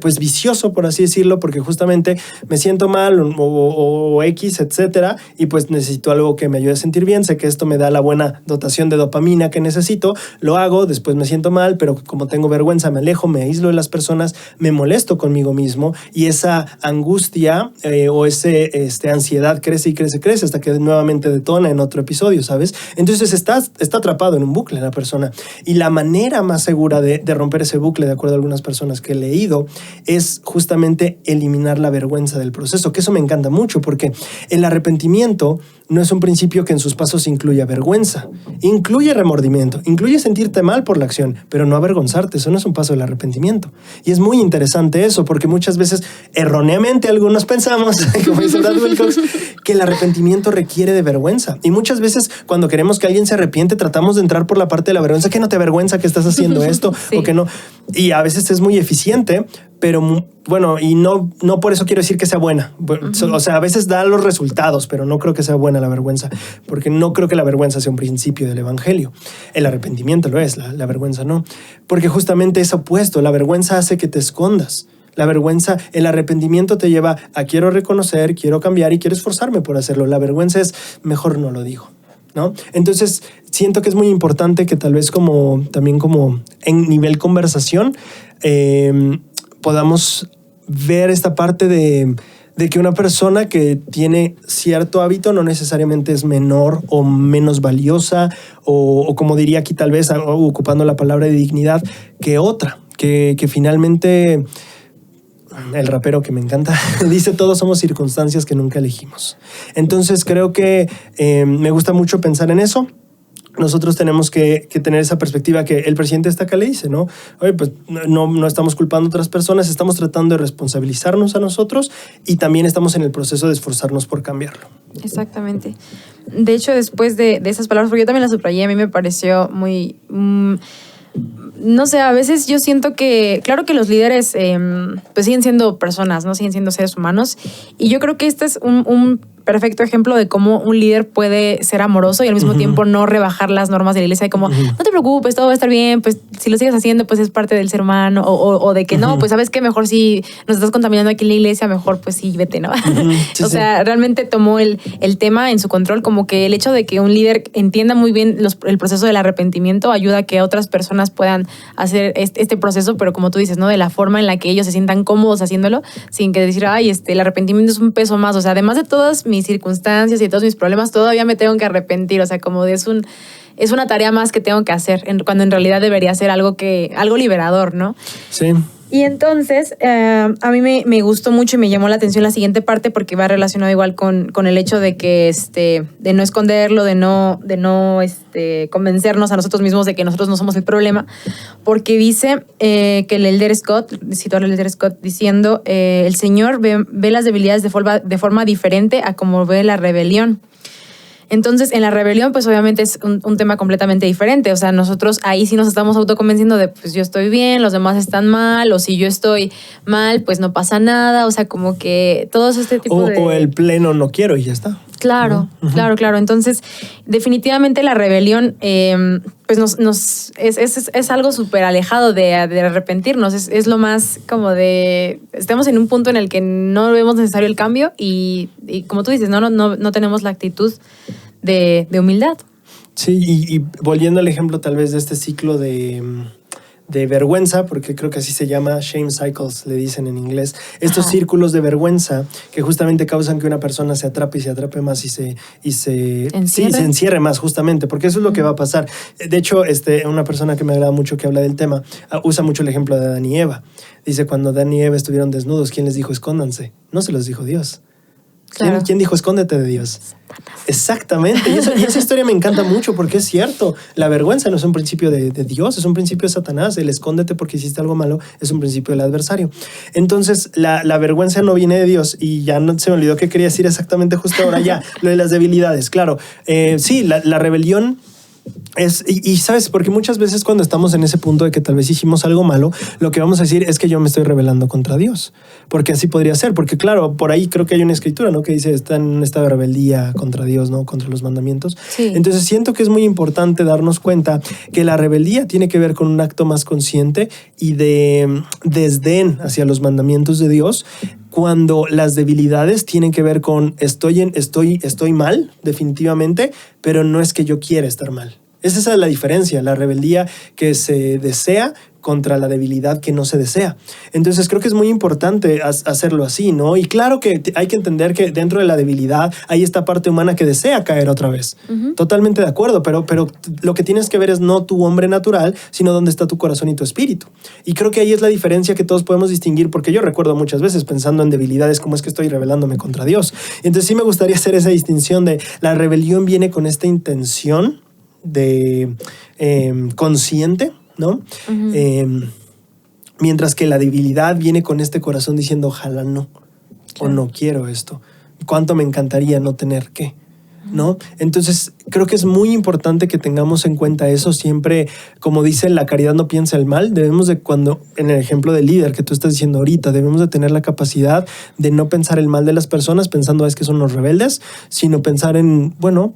pues vicioso, por así decirlo, porque justamente me siento mal o X, etcétera, y pues necesito algo que me ayude a sentir bien. Sé que esto me da la buena dotación de dopamina que necesito, lo hago, después me siento mal, pero como tengo vergüenza, me alejo, me aíslo de las personas, me molesto conmigo mismo, y esa angustia o ese ansiedad crece y crece hasta que nuevamente detona en otro episodio, ¿sabes? Entonces está atrapado en un bucle la persona. Y la manera más segura de romper ese bucle, de acuerdo a algunas personas que he leído, es justamente eliminar la vergüenza del proceso, que eso me encanta mucho, porque el arrepentimiento no es un principio que en sus pasos incluya vergüenza, incluye remordimiento, incluye sentirte mal por la acción, pero no avergonzarte. Eso no es un paso del arrepentimiento. Y es muy interesante eso, porque muchas veces erróneamente algunos pensamos, como dice Brad Wilcox, que el arrepentimiento requiere de vergüenza. Y muchas veces cuando queremos que alguien se arrepiente, tratamos de entrar por la parte de la vergüenza, que no te avergüenza que estás haciendo esto, sí, o que no. Y a veces es muy eficiente, pero bueno, y no por eso quiero decir que sea buena. O sea, a veces da los resultados, pero no creo que sea buena la vergüenza, porque no creo que la vergüenza sea un principio del evangelio. El arrepentimiento lo es, la vergüenza no. Porque justamente es opuesto. La vergüenza hace que te escondas. La vergüenza, el arrepentimiento te lleva a quiero reconocer, quiero cambiar y quiero esforzarme por hacerlo. La vergüenza es mejor no lo digo, ¿no? Entonces, siento que es muy importante que tal vez también como en nivel conversación podamos ver esta parte de que una persona que tiene cierto hábito no necesariamente es menor o menos valiosa o como diría aquí tal vez, ocupando la palabra de dignidad, que otra, que finalmente... El rapero que me encanta dice todos somos circunstancias que nunca elegimos. Entonces creo que me gusta mucho pensar en eso. Nosotros tenemos que tener esa perspectiva que el presidente está acá le dice, ¿no? Oye, pues no estamos culpando a otras personas, estamos tratando de responsabilizarnos a nosotros y también estamos en el proceso de esforzarnos por cambiarlo. Exactamente. De hecho, después de esas palabras, porque yo también las subrayé, a mí me pareció muy... no sé, a veces yo siento que, claro que los líderes pues siguen siendo personas, ¿no? Siguen siendo seres humanos. Y yo creo que este es un perfecto ejemplo de cómo un líder puede ser amoroso y al mismo tiempo no rebajar las normas de la iglesia, y como, no te preocupes, todo va a estar bien, pues si lo sigues haciendo, pues es parte del ser humano, o de que no, pues sabes que mejor si nos estás contaminando aquí en la iglesia, mejor pues sí, vete, ¿no? Sí, o sea, realmente tomó el tema en su control, como que el hecho de que un líder entienda muy bien el proceso del arrepentimiento ayuda a que otras personas puedan hacer este proceso, pero como tú dices, ¿no? De la forma en la que ellos se sientan cómodos haciéndolo, sin que decir, ay, el arrepentimiento es un peso más, o sea, además de todas mis circunstancias y todos mis problemas, todavía me tengo que arrepentir, o sea, como es una tarea más que tengo que hacer, cuando en realidad debería ser algo liberador, ¿no? Sí. Y entonces, a mí me gustó mucho y me llamó la atención la siguiente parte porque va relacionado igual con el hecho de que, de no esconderlo, de no convencernos a nosotros mismos de que nosotros no somos el problema, porque dice que el elder Scott, citó al elder Scott diciendo, el Señor ve las debilidades de forma diferente a como ve la rebelión. Entonces, en la rebelión, pues obviamente es un tema completamente diferente. O sea, nosotros ahí sí nos estamos autoconvenciendo de, pues yo estoy bien, los demás están mal, o si yo estoy mal, pues no pasa nada. O sea, como que todos este tipo de... O el pleno no quiero y ya está. Claro, claro. Entonces, definitivamente la rebelión, pues es algo súper alejado de arrepentirnos. Es lo más como de... Estamos en un punto en el que no vemos necesario el cambio y como tú dices, no tenemos la actitud de humildad. Sí, y volviendo al ejemplo tal vez de este ciclo de vergüenza, porque creo que así se llama, shame cycles, le dicen en inglés, estos círculos de vergüenza que justamente causan que una persona se atrape y se atrape más y se encierre más, justamente, porque eso es lo que va a pasar. De hecho, una persona que me agrada mucho que habla del tema, usa mucho el ejemplo de Adán y Eva. Dice, cuando Adán y Eva estuvieron desnudos, ¿quién les dijo escóndanse? No se los dijo Dios. Claro. ¿Quién dijo escóndete de Dios? Satanás. Exactamente. Y esa historia me encanta mucho porque es cierto. La vergüenza no es un principio de Dios, es un principio de Satanás. El escóndete porque hiciste algo malo es un principio del adversario. Entonces, la vergüenza no viene de Dios y ya no se me olvidó que quería decir exactamente justo ahora ya, lo de las debilidades. Claro, sí, la rebelión y sabes, porque muchas veces cuando estamos en ese punto de que tal vez hicimos algo malo, lo que vamos a decir es que yo me estoy rebelando contra Dios, porque así podría ser, porque claro, por ahí creo que hay una escritura, ¿no? Que dice está en un estado de rebeldía contra Dios, ¿no? Contra los mandamientos. Sí. Entonces siento que es muy importante darnos cuenta que la rebeldía tiene que ver con un acto más consciente y de desdén hacia los mandamientos de Dios, cuando las debilidades tienen que ver con estoy mal, definitivamente, pero no es que yo quiera estar mal. Esa es la diferencia, la rebeldía que se desea contra la debilidad que no se desea. Entonces creo que es muy importante hacerlo así, ¿no? Y claro que hay que entender que dentro de la debilidad hay esta parte humana que desea caer otra vez. Totalmente de acuerdo, pero lo que tienes que ver es no tu hombre natural, sino dónde está tu corazón y tu espíritu. Y creo que ahí es la diferencia que todos podemos distinguir, porque yo recuerdo muchas veces pensando en debilidades, cómo es que estoy rebelándome contra Dios. Entonces sí me gustaría hacer esa distinción de la rebelión viene con esta intención de consciente, ¿no? Mientras que la debilidad viene con este corazón diciendo ojalá no, o no quiero esto, cuánto me encantaría no tener que, ¿no? Entonces creo que es muy importante que tengamos en cuenta eso siempre. Como dice, la caridad no piensa el mal. Debemos de, cuando en el ejemplo del líder que tú estás diciendo ahorita, debemos de tener la capacidad de no pensar el mal de las personas pensando es que son los rebeldes, sino pensar en, bueno,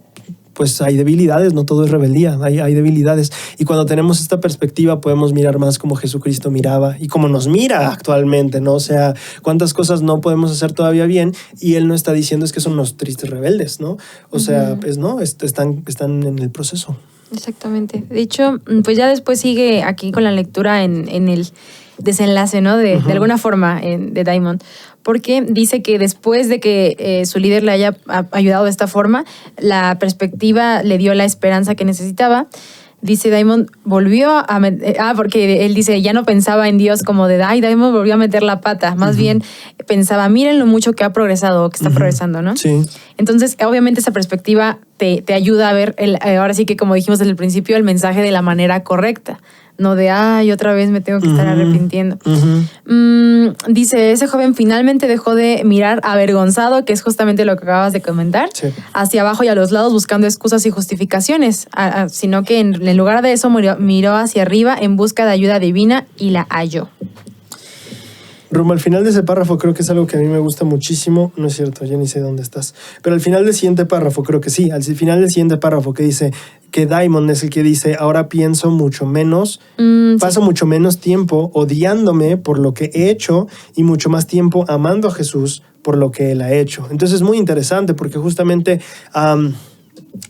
pues hay debilidades, no todo es rebeldía, hay debilidades. Y cuando tenemos esta perspectiva podemos mirar más como Jesucristo miraba y como nos mira actualmente, ¿no? O sea, cuántas cosas no podemos hacer todavía bien y Él no está diciendo es que son los tristes rebeldes, ¿no? O sea, pues no, están en el proceso. Exactamente. De hecho, pues ya después sigue aquí con la lectura en el desenlace, ¿no? De alguna forma de Diamond. Porque dice que después de que su líder le haya ayudado de esta forma, la perspectiva le dio la esperanza que necesitaba. Dice Diamond volvió a porque él dice ya no pensaba en Dios como de Diamond volvió a meter la pata, más bien pensaba miren lo mucho que ha progresado, que está progresando, ¿no? Sí. Entonces obviamente esa perspectiva te ayuda a ver ahora sí que como dijimos desde el principio el mensaje de la manera correcta, no de otra vez me tengo que estar arrepintiendo. Dice, ese joven finalmente dejó de mirar avergonzado, que es justamente lo que acabas de comentar, hacia abajo y a los lados buscando excusas y justificaciones, sino que en lugar de eso miró hacia arriba en busca de ayuda divina y la halló. Rumbo al final de ese párrafo creo que es algo que a mí me gusta muchísimo. No es cierto, ya ni sé dónde estás. Pero al final del siguiente párrafo, creo que sí. Al final del siguiente párrafo que dice que Diamond es el que dice ahora pienso mucho menos, paso mucho menos tiempo odiándome por lo que he hecho y mucho más tiempo amando a Jesús por lo que Él ha hecho. Entonces es muy interesante porque justamente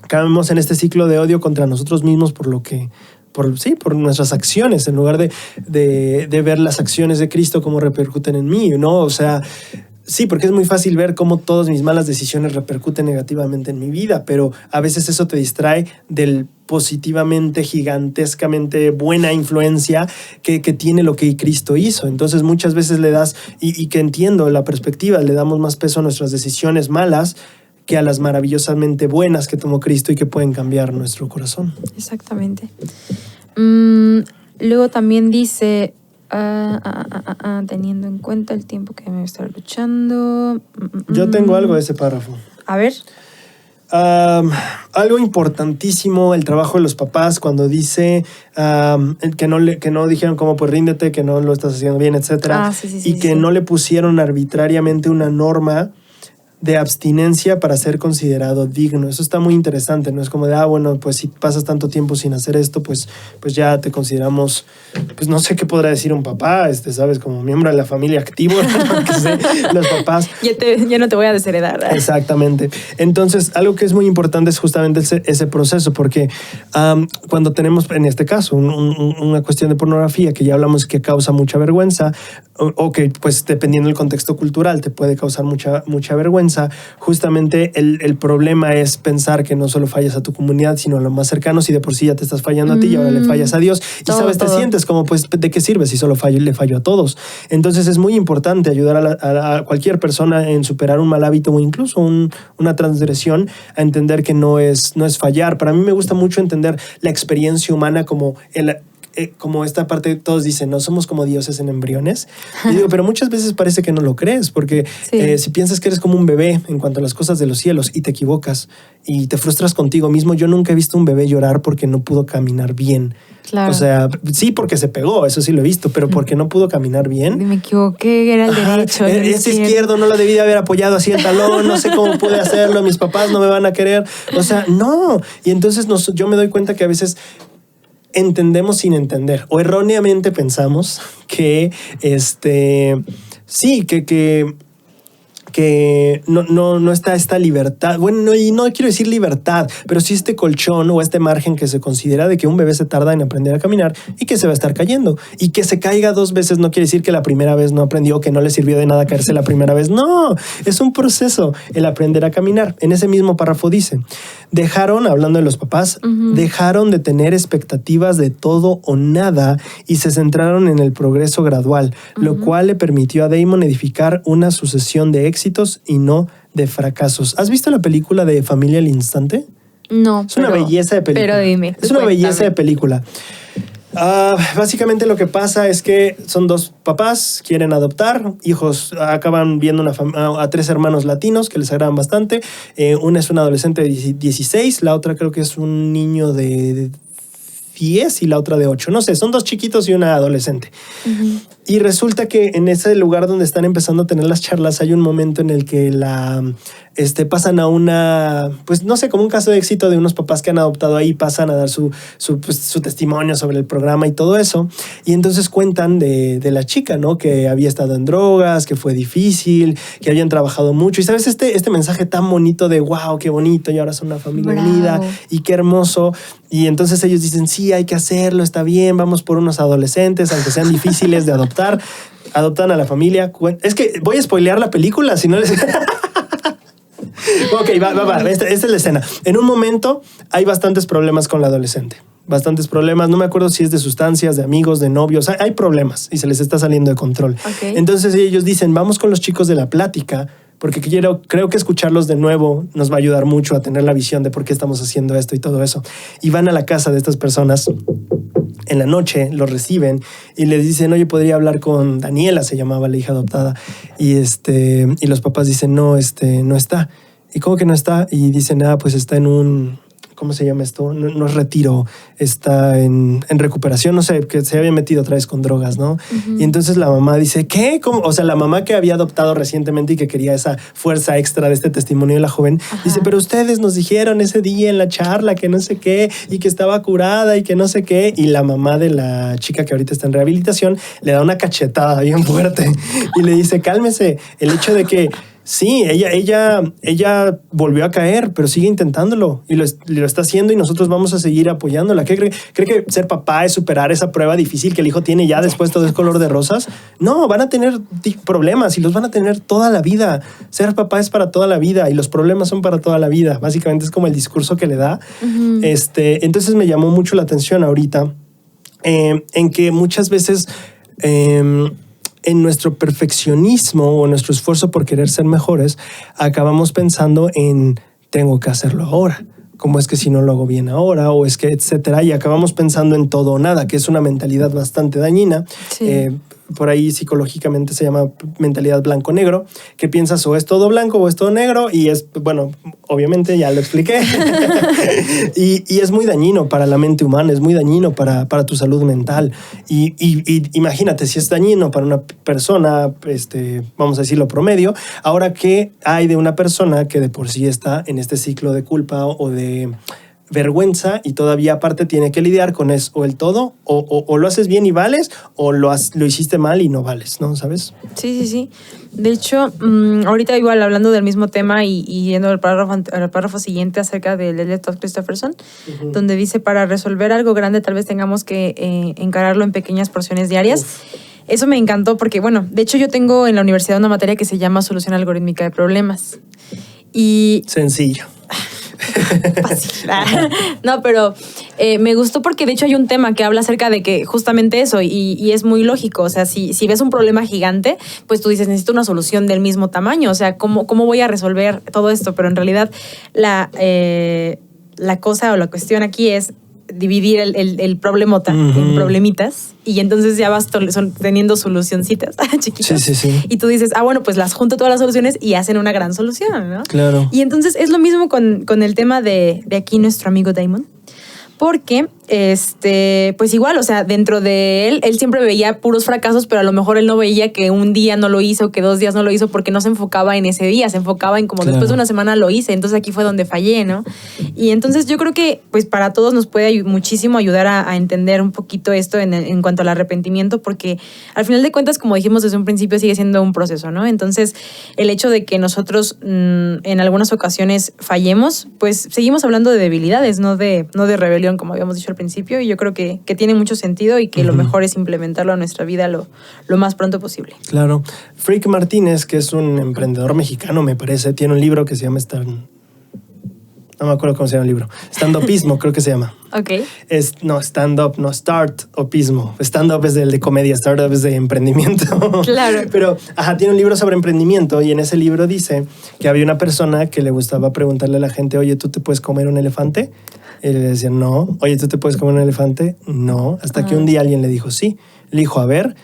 caemos en este ciclo de odio contra nosotros mismos por lo que... por nuestras acciones, en lugar de ver las acciones de Cristo como repercuten en mí, ¿no? O sea, Sí, porque es muy fácil ver cómo todas mis malas decisiones repercuten negativamente en mi vida, pero a veces eso te distrae del positivamente, gigantescamente buena influencia que tiene lo que Cristo hizo. Entonces muchas veces le das, y que entiendo la perspectiva, le damos más peso a nuestras decisiones malas que a las maravillosamente buenas que tomó Cristo y que pueden cambiar nuestro corazón. Exactamente. Luego también dice... teniendo en cuenta el tiempo que me está luchando. Yo tengo algo de ese párrafo. A ver. Algo importantísimo, el trabajo de los papás cuando dice que no dijeron como pues ríndete, que no lo estás haciendo bien, etcétera, y que no le pusieron arbitrariamente una norma de abstinencia para ser considerado digno. Eso está muy interesante, ¿no? Es como de, bueno, pues si pasas tanto tiempo sin hacer esto, pues ya te consideramos, pues no sé qué podrá decir un papá, ¿sabes? Como miembro de la familia activo, ¿no? Que sé, los papás. Ya no te voy a desheredar. Exactamente. Entonces, algo que es muy importante es justamente ese proceso, porque cuando tenemos, en este caso, una cuestión de pornografía, que ya hablamos que causa mucha vergüenza, o que, pues, dependiendo del contexto cultural, te puede causar mucha vergüenza. Justamente el problema es pensar que no solo fallas a tu comunidad, sino a los más cercanos, y de por sí ya te estás fallando a ti y ahora le fallas a Dios. Y sabes, te sientes como, pues, ¿de qué sirve si solo le fallo a todos? Entonces es muy importante ayudar a cualquier persona en superar un mal hábito o incluso una transgresión, a entender que no es fallar. Para mí me gusta mucho entender la experiencia humana como como esta parte, todos dicen, no somos como dioses en embriones. Y digo, pero muchas veces parece que no lo crees, porque si piensas que eres como un bebé en cuanto a las cosas de los cielos y te equivocas y te frustras contigo mismo. Yo nunca he visto un bebé llorar porque no pudo caminar bien. Claro. O sea, sí, porque se pegó, eso sí lo he visto, pero porque no pudo caminar bien. Me equivoqué, era el derecho. Ese izquierdo no lo debí de haber apoyado así el talón, no sé cómo pude hacerlo, mis papás no me van a querer. O sea, no. Y entonces yo me doy cuenta que a veces entendemos sin entender, o erróneamente pensamos que no está esta libertad. Bueno, y no quiero decir libertad, pero sí este colchón o este margen que se considera de que un bebé se tarda en aprender a caminar y que se va a estar cayendo. Y que se caiga 2 veces no quiere decir que la primera vez no aprendió, que no le sirvió de nada caerse la primera vez. No, es un proceso el aprender a caminar. En ese mismo párrafo dice, hablando de los papás, dejaron de tener expectativas de todo o nada y se centraron en el progreso gradual, lo cual le permitió a Damon edificar una sucesión de éxitos y no de fracasos. ¿Has visto la película de Familia al Instante? No. Es una belleza de película. Pero dime. Es una belleza de película. Básicamente lo que pasa es que son 2 papás, quieren adoptar hijos, acaban viendo a 3 hermanos latinos que les agradan bastante. Una es una adolescente de 16, la otra creo que es un niño de 10 y la otra de 8. No sé, son 2 chiquitos y una adolescente. Y resulta que en ese lugar donde están empezando a tener las charlas hay un momento en el que pasan a una, pues no sé, como un caso de éxito de unos papás que han adoptado ahí, pasan a dar su testimonio sobre el programa y todo eso. Y entonces cuentan de la chica, ¿no? Que había estado en drogas, que fue difícil, que habían trabajado mucho. Y sabes, este mensaje tan bonito de wow, qué bonito, y ahora son una familia unida y qué hermoso. Y entonces ellos dicen, sí, hay que hacerlo, está bien, vamos por unos adolescentes, aunque sean difíciles de adoptar. Adoptan a la familia. Es que voy a spoilear la película, si no les... Ok, va. Esta es la escena. En un momento hay bastantes problemas con la adolescente. Bastantes problemas. No me acuerdo si es de sustancias, de amigos, de novios. Hay problemas y se les está saliendo de control. Okay. Entonces ellos dicen, vamos con los chicos de la plática, porque creo que escucharlos de nuevo nos va a ayudar mucho a tener la visión de por qué estamos haciendo esto y todo eso. Y van a la casa de estas personas en la noche, los reciben y les dicen, oye, podría hablar con Daniela, se llamaba la hija adoptada. Y los papás dicen, no está. ¿Y cómo que no está? Y dicen, pues está en un... ¿Cómo se llama esto? No es retiro, está en recuperación, no sé, que se había metido otra vez con drogas, ¿no? Y entonces la mamá dice, ¿qué? ¿Cómo? O sea, la mamá que había adoptado recientemente y que quería esa fuerza extra de este testimonio de la joven, dice, pero ustedes nos dijeron ese día en la charla que no sé qué, y que estaba curada y que no sé qué, y la mamá de la chica que ahorita está en rehabilitación le da una cachetada bien fuerte y le dice, cálmese, el hecho de que Sí, ella volvió a caer, pero sigue intentándolo y lo está haciendo y nosotros vamos a seguir apoyándola. ¿Qué cree que ser papá es superar esa prueba difícil que el hijo tiene ya después todo es color de rosas? No, van a tener problemas y los van a tener toda la vida. Ser papá es para toda la vida y los problemas son para toda la vida. Básicamente es como el discurso que le da. Uh-huh. Entonces me llamó mucho la atención ahorita en que muchas veces... en nuestro perfeccionismo o nuestro esfuerzo por querer ser mejores, acabamos pensando en tengo que hacerlo ahora. ¿Cómo es que si no lo hago bien ahora? O es que etcétera. Y acabamos pensando en todo o nada, que es una mentalidad bastante dañina. Sí. Por ahí psicológicamente se llama mentalidad blanco-negro, que piensas o es todo blanco o es todo negro y es, bueno, obviamente ya lo expliqué. y es muy dañino para la mente humana, es muy dañino para tu salud mental. Y imagínate, si es dañino para una persona, vamos a decirlo promedio, ahora ¿qué hay de una persona que de por sí está en este ciclo de culpa o de vergüenza y todavía aparte tiene que lidiar con eso o el todo o lo haces bien y vales o lo hiciste mal y no vales, ¿no? ¿Sabes? Sí. De hecho, ahorita igual hablando del mismo tema y yendo al párrafo siguiente acerca del Elliot Todd Christopherson, uh-huh. donde dice, para resolver algo grande tal vez tengamos que encararlo en pequeñas porciones diarias. Uf. Eso me encantó porque, bueno, de hecho yo tengo en la universidad una materia que se llama Solución Algorítmica de Problemas. Y... Sencillo. Fácil. No, pero me gustó porque de hecho hay un tema que habla acerca de que justamente eso y es muy lógico. O sea, si ves un problema gigante, pues tú dices, necesito una solución del mismo tamaño. O sea, ¿cómo voy a resolver todo esto? Pero en realidad la cosa o la cuestión aquí es dividir el problemota uh-huh. en problemitas y entonces ya vas teniendo solucioncitas chiquitas. Sí. Y tú dices, bueno, pues las junto todas las soluciones y hacen una gran solución, ¿no? Claro. Y entonces es lo mismo con el tema de aquí nuestro amigo Damon. Porque, pues igual, o sea, dentro de él siempre veía puros fracasos, pero a lo mejor él no veía que un día no lo hizo, que 2 días no lo hizo, porque no se enfocaba en ese día, se enfocaba en como después de una semana lo hice, entonces aquí fue donde fallé, ¿no? Y entonces yo creo que, pues para todos nos puede muchísimo ayudar a entender un poquito esto en cuanto al arrepentimiento, porque al final de cuentas, como dijimos desde un principio, sigue siendo un proceso, ¿no? Entonces, el hecho de que nosotros en algunas ocasiones fallemos, pues seguimos hablando de debilidades, no de rebelión, como habíamos dicho al principio, y yo creo que tiene mucho sentido y que uh-huh. lo mejor es implementarlo a nuestra vida lo más pronto posible. Claro. Frick Martínez, que es un emprendedor mexicano, me parece, tiene un libro que se llama no me acuerdo cómo se llama el libro. Stand-upismo, creo que se llama. Ok. No, stand-up, no, start-upismo. Stand-up es el de comedia, start-up es de emprendimiento. Claro. Pero, tiene un libro sobre emprendimiento y en ese libro dice que había una persona que le gustaba preguntarle a la gente, oye, ¿tú te puedes comer un elefante? Y le decían, no. Oye, ¿tú te puedes comer un elefante? No. Hasta que un día alguien le dijo, sí. Le dijo, a ver.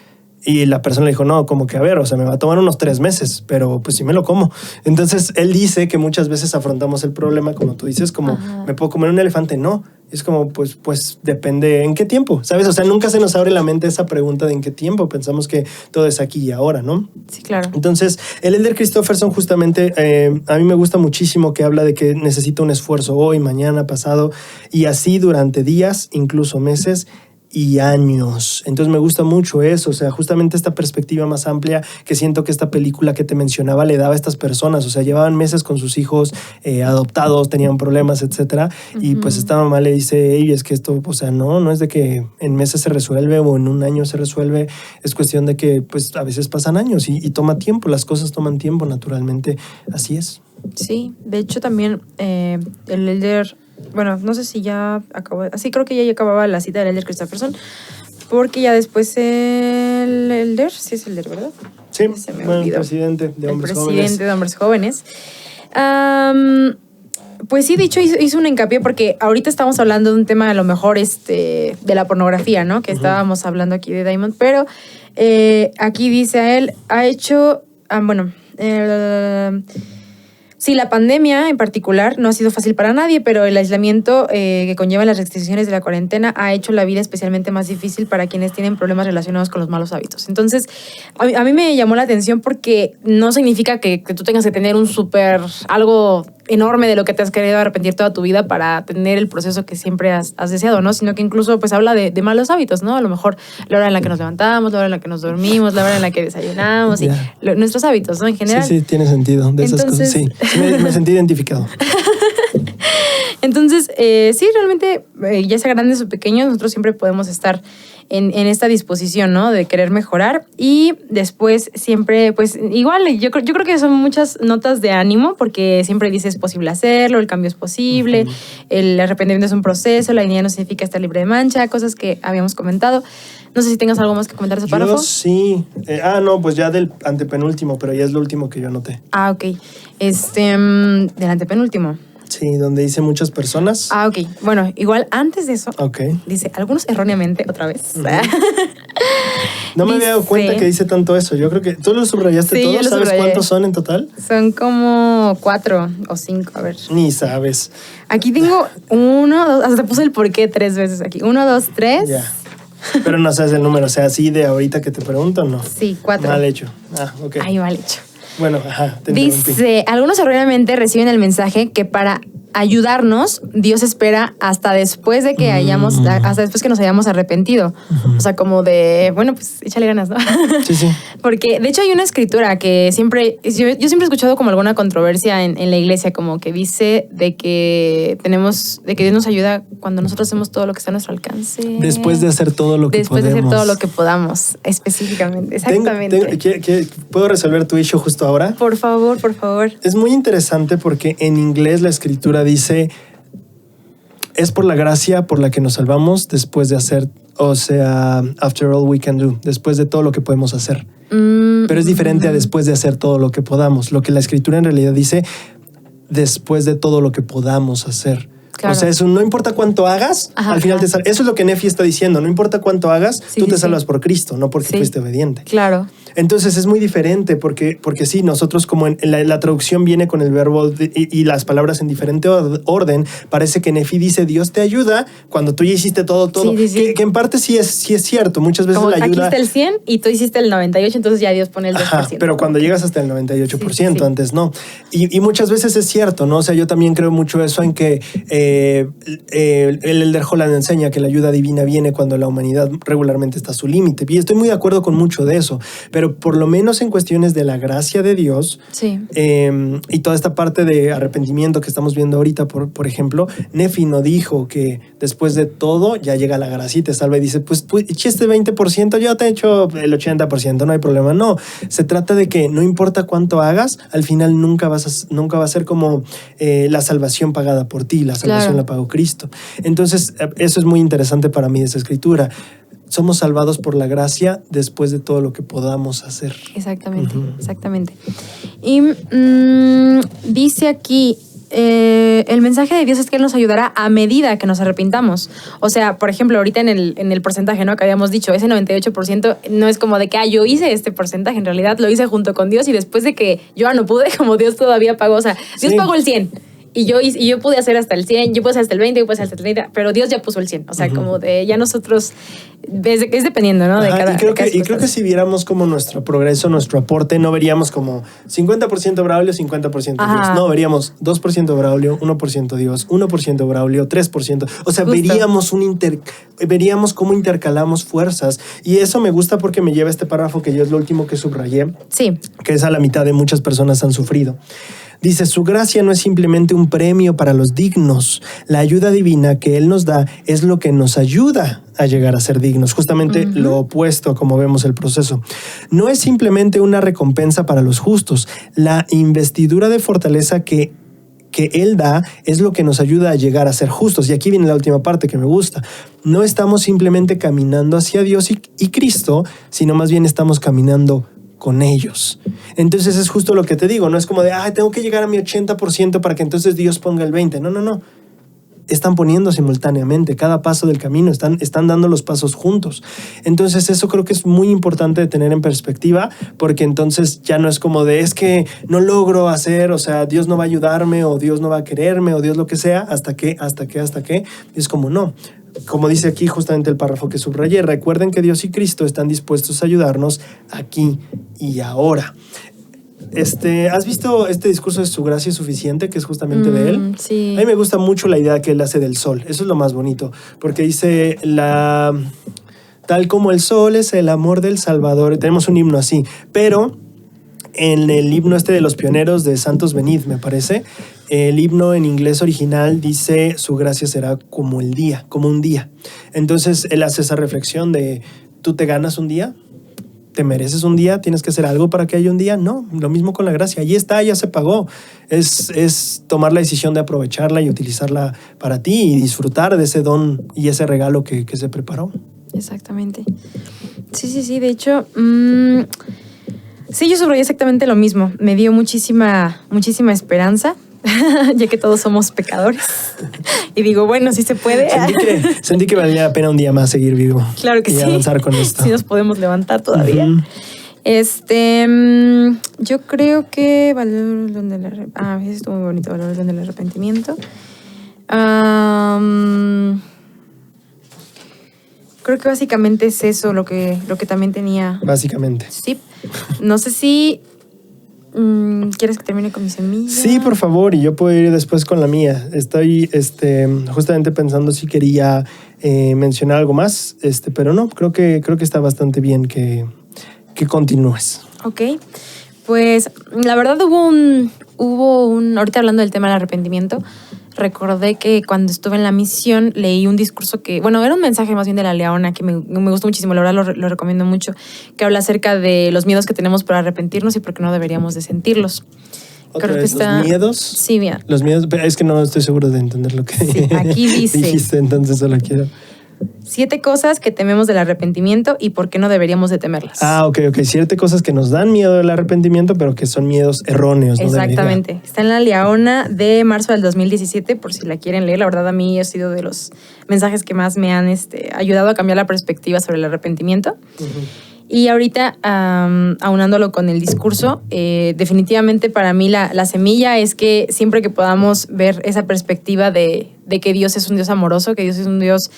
Y la persona le dijo, no, como que a ver, o sea, me va a tomar unos 3 meses, pero pues sí me lo como. Entonces, él dice que muchas veces afrontamos el problema, como tú dices, como, ajá. ¿me puedo comer un elefante? No. Es como, pues depende en qué tiempo, ¿sabes? O sea, nunca se nos abre la mente esa pregunta de en qué tiempo. Pensamos que todo es aquí y ahora, ¿no? Sí, claro. Entonces, el Elder Christopherson justamente, a mí me gusta muchísimo que habla de que necesita un esfuerzo hoy, mañana, pasado, y así durante días, incluso meses, y años. Entonces me gusta mucho eso, o sea, justamente esta perspectiva más amplia que siento que esta película que te mencionaba le daba a estas personas, o sea, llevaban meses con sus hijos adoptados, tenían problemas, etcétera, uh-huh. y pues esta mamá le dice, hey, es que esto, o sea, no es de que en meses se resuelve o en un año se resuelve, es cuestión de que pues a veces pasan años y toma tiempo, las cosas toman tiempo, naturalmente, así es. Sí, de hecho también el Elder... Bueno, no sé si ya acabó. Así creo que ya acababa la cita del Elder Christopherson. Porque ya después el Elder, sí es el Elder, ¿verdad? Sí, el presidente de Hombres Jóvenes. El presidente de Hombres Jóvenes. Pues sí, de hecho hizo un hincapié porque ahorita estamos hablando de un tema a lo mejor de la pornografía, ¿no? Que uh-huh. estábamos hablando aquí de Diamond. Pero aquí dice a él, ha hecho, sí, la pandemia en particular no ha sido fácil para nadie, pero el aislamiento que conlleva las restricciones de la cuarentena ha hecho la vida especialmente más difícil para quienes tienen problemas relacionados con los malos hábitos. Entonces, a mí me llamó la atención porque no significa que tú tengas que tener un algo enorme de lo que te has querido arrepentir toda tu vida para tener el proceso que siempre has deseado, ¿no? Sino que incluso pues habla de malos hábitos, ¿no? A lo mejor la hora en la que nos levantamos, la hora en la que nos dormimos, la hora en la que desayunamos y nuestros hábitos, ¿no? En general. Sí, tiene sentido. De esas cosas, sí. Me sentí identificado. Entonces, sí, realmente, ya sea grandes o pequeños, nosotros siempre podemos estar en esta disposición, ¿no? De querer mejorar. Y después siempre, pues igual, yo creo que son muchas notas de ánimo, porque siempre dice es posible hacerlo, el cambio es posible, el arrepentimiento es un proceso, la dignidad no significa estar libre de mancha, cosas que habíamos comentado. No sé si tengas algo más que comentar de ese párrafo. Yo sí. No, pues ya del antepenúltimo, pero ya es lo último que yo anoté. Ah, ok. Del antepenúltimo. Sí, donde dice muchas personas. Ah, ok. Bueno, igual antes de eso, okay. Dice, algunos erróneamente, otra vez. No me había dado cuenta que dice tanto eso. Yo creo que tú lo subrayaste todo. ¿Sabes cuántos son en total? Son como 4 o 5, a ver. Ni sabes. Aquí tengo 1, 2, hasta te puse el porqué 3 veces aquí. 1, 2, 3. Ya. Pero no sabes el número, o sea, así de ahorita que te pregunto, ¿no? Sí, 4. Mal hecho. Ok. Ahí mal hecho. Bueno, te interrumpí. Dice, algunos erróneamente reciben el mensaje que para ayudarnos, Dios espera hasta después de que hasta después que nos hayamos arrepentido. O sea, como de, bueno, pues échale ganas, ¿no? Sí. Porque, de hecho, hay una escritura que siempre, yo siempre he escuchado como alguna controversia en la iglesia, como que dice de que Dios nos ayuda cuando nosotros hacemos todo lo que está a nuestro alcance. Después de hacer todo lo que podemos. Después de hacer todo lo que podamos, específicamente, exactamente. ¿Puedo resolver tu issue justo ahora? Por favor, por favor. Es muy interesante porque en inglés la escritura dice, es por la gracia por la que nos salvamos después de hacer, o sea, after all we can do, después de todo lo que podemos hacer. Pero es diferente a después de hacer todo lo que podamos. Lo que la escritura en realidad dice, después de todo lo que podamos hacer. Claro. O sea, eso no importa cuánto hagas, al final te salvas. Eso es lo que Nefi está diciendo. No importa cuánto hagas, tú te salvas por Cristo, no porque fuiste obediente. Claro. Entonces es muy diferente porque sí, nosotros como en la traducción viene con el verbo y las palabras en diferente orden, parece que Nefi dice Dios te ayuda cuando tú ya hiciste todo. Que en parte sí es cierto. Muchas veces como la ayuda... Aquí está el 100 y tú hiciste el 98, entonces ya Dios pone el 2%. Pero cuando llegas hasta el 98%, antes no. Y muchas veces es cierto, ¿no? O sea, yo también creo mucho eso en que el Elder Holland enseña que la ayuda divina viene cuando la humanidad regularmente está a su límite. Y estoy muy de acuerdo con mucho de eso. Pero por lo menos en cuestiones de la gracia de Dios y toda esta parte de arrepentimiento que estamos viendo ahorita, por ejemplo, Nefi no dijo que después de todo ya llega la gracia y te salva y dice, pues este 20%, yo te he hecho el 80%, no hay problema. No, se trata de que no importa cuánto hagas, al final nunca va a ser como la salvación pagada por ti, la salvación la pagó Cristo. Entonces, eso es muy interesante para mí de esa escritura. Somos salvados por la gracia después de todo lo que podamos hacer. Exactamente, exactamente. Y dice aquí, el mensaje de Dios es que Él nos ayudará a medida que nos arrepintamos. O sea, por ejemplo, ahorita en el porcentaje, ¿no? Que habíamos dicho, ese 98% no es como de que yo hice este porcentaje, en realidad lo hice junto con Dios y después de que yo no pude, como Dios todavía pagó, o sea, Dios pagó el 100%. Y yo pude hacer hasta el 100, yo pude hacer hasta el 20, yo pude hacer hasta el 30, pero Dios ya puso el 100. O sea, como de ya nosotros, es dependiendo, ¿no? De cada y creo que si viéramos como nuestro progreso, nuestro aporte, no veríamos como 50% Braulio, 50% Dios. No, veríamos 2% Braulio, 1% Dios, 1% Braulio, 3%. O sea, veríamos cómo intercalamos fuerzas. Y eso me gusta porque me lleva a este párrafo que yo es lo último que subrayé. Sí. Que es a la mitad de muchas personas han sufrido. Dice, su gracia no es simplemente un premio para los dignos. La ayuda divina que Él nos da es lo que nos ayuda a llegar a ser dignos. Justamente lo opuesto, como vemos el proceso. No es simplemente una recompensa para los justos. La investidura de fortaleza que Él da es lo que nos ayuda a llegar a ser justos. Y aquí viene la última parte que me gusta. No estamos simplemente caminando hacia Dios y Cristo, sino más bien estamos caminando con ellos. Entonces es justo lo que te digo, no es como de, tengo que llegar a mi 80% para que entonces Dios ponga el 20%. No. Están poniendo simultáneamente cada paso del camino, están dando los pasos juntos. Entonces eso creo que es muy importante de tener en perspectiva, porque entonces ya no es como de, es que no logro hacer, o sea, Dios no va a ayudarme, o Dios no va a quererme, o Dios lo que sea, hasta que. Es como no. Como dice aquí justamente el párrafo que subrayé, recuerden que Dios y Cristo están dispuestos a ayudarnos aquí y ahora. ¿Has visto este discurso de Su gracia es suficiente, que es justamente de él? Sí. A mí me gusta mucho la idea que él hace del sol. Eso es lo más bonito, porque dice tal como el sol es el amor del Salvador. Tenemos un himno así, pero en el himno de los pioneros de Santos Venid, me parece, el himno en inglés original dice su gracia será como el día, como un día. Entonces él hace esa reflexión de ¿tú te ganas un día? ¿Te mereces un día? ¿Tienes que hacer algo para que haya un día? No, lo mismo con la gracia. Allí está, ya se pagó. Es tomar la decisión de aprovecharla y utilizarla para ti y disfrutar de ese don y ese regalo que se preparó. Exactamente. Sí. De hecho, sí, yo subrayé exactamente lo mismo. Me dio muchísima esperanza, ya que todos somos pecadores. Y digo, bueno, sí se puede. Sentí que valía la pena un día más seguir vivo. Claro que y sí. avanzar con esto. Sí nos podemos levantar todavía. Uh-huh. Yo creo que valor donde ese estuvo muy bonito, valor donde el arrepentimiento. Creo que básicamente es eso lo que también tenía. Básicamente. Sí. No sé si ¿quieres que termine con mi semilla? Sí, por favor, y yo puedo ir después con la mía. Estoy justamente pensando si quería mencionar algo más, pero no, creo que está bastante bien que continúes. Ok, pues la verdad hubo un ahorita hablando del tema del arrepentimiento, recordé que cuando estuve en la misión leí un discurso que, bueno, era un mensaje más bien de la Leona que me gustó muchísimo, la verdad lo recomiendo mucho, que habla acerca de los miedos que tenemos por arrepentirnos y por qué no deberíamos de sentirlos. ¿Otra vez los miedos? Sí, bien. Los miedos, es que no estoy seguro de entender lo que sí, aquí dice, dijiste, entonces solo quiero... 7 cosas que tememos del arrepentimiento y por qué no deberíamos de temerlas. Ok. 7 cosas que nos dan miedo del arrepentimiento, pero que son miedos erróneos. Exactamente. ¿No? Está en la Leona de marzo del 2017, por si la quieren leer. La verdad, a mí ha sido de los mensajes que más me han ayudado a cambiar la perspectiva sobre el arrepentimiento. Uh-huh. Y ahorita, aunándolo con el discurso, definitivamente para mí la semilla es que siempre que podamos ver esa perspectiva de que Dios es un Dios amoroso, que Dios es un Dios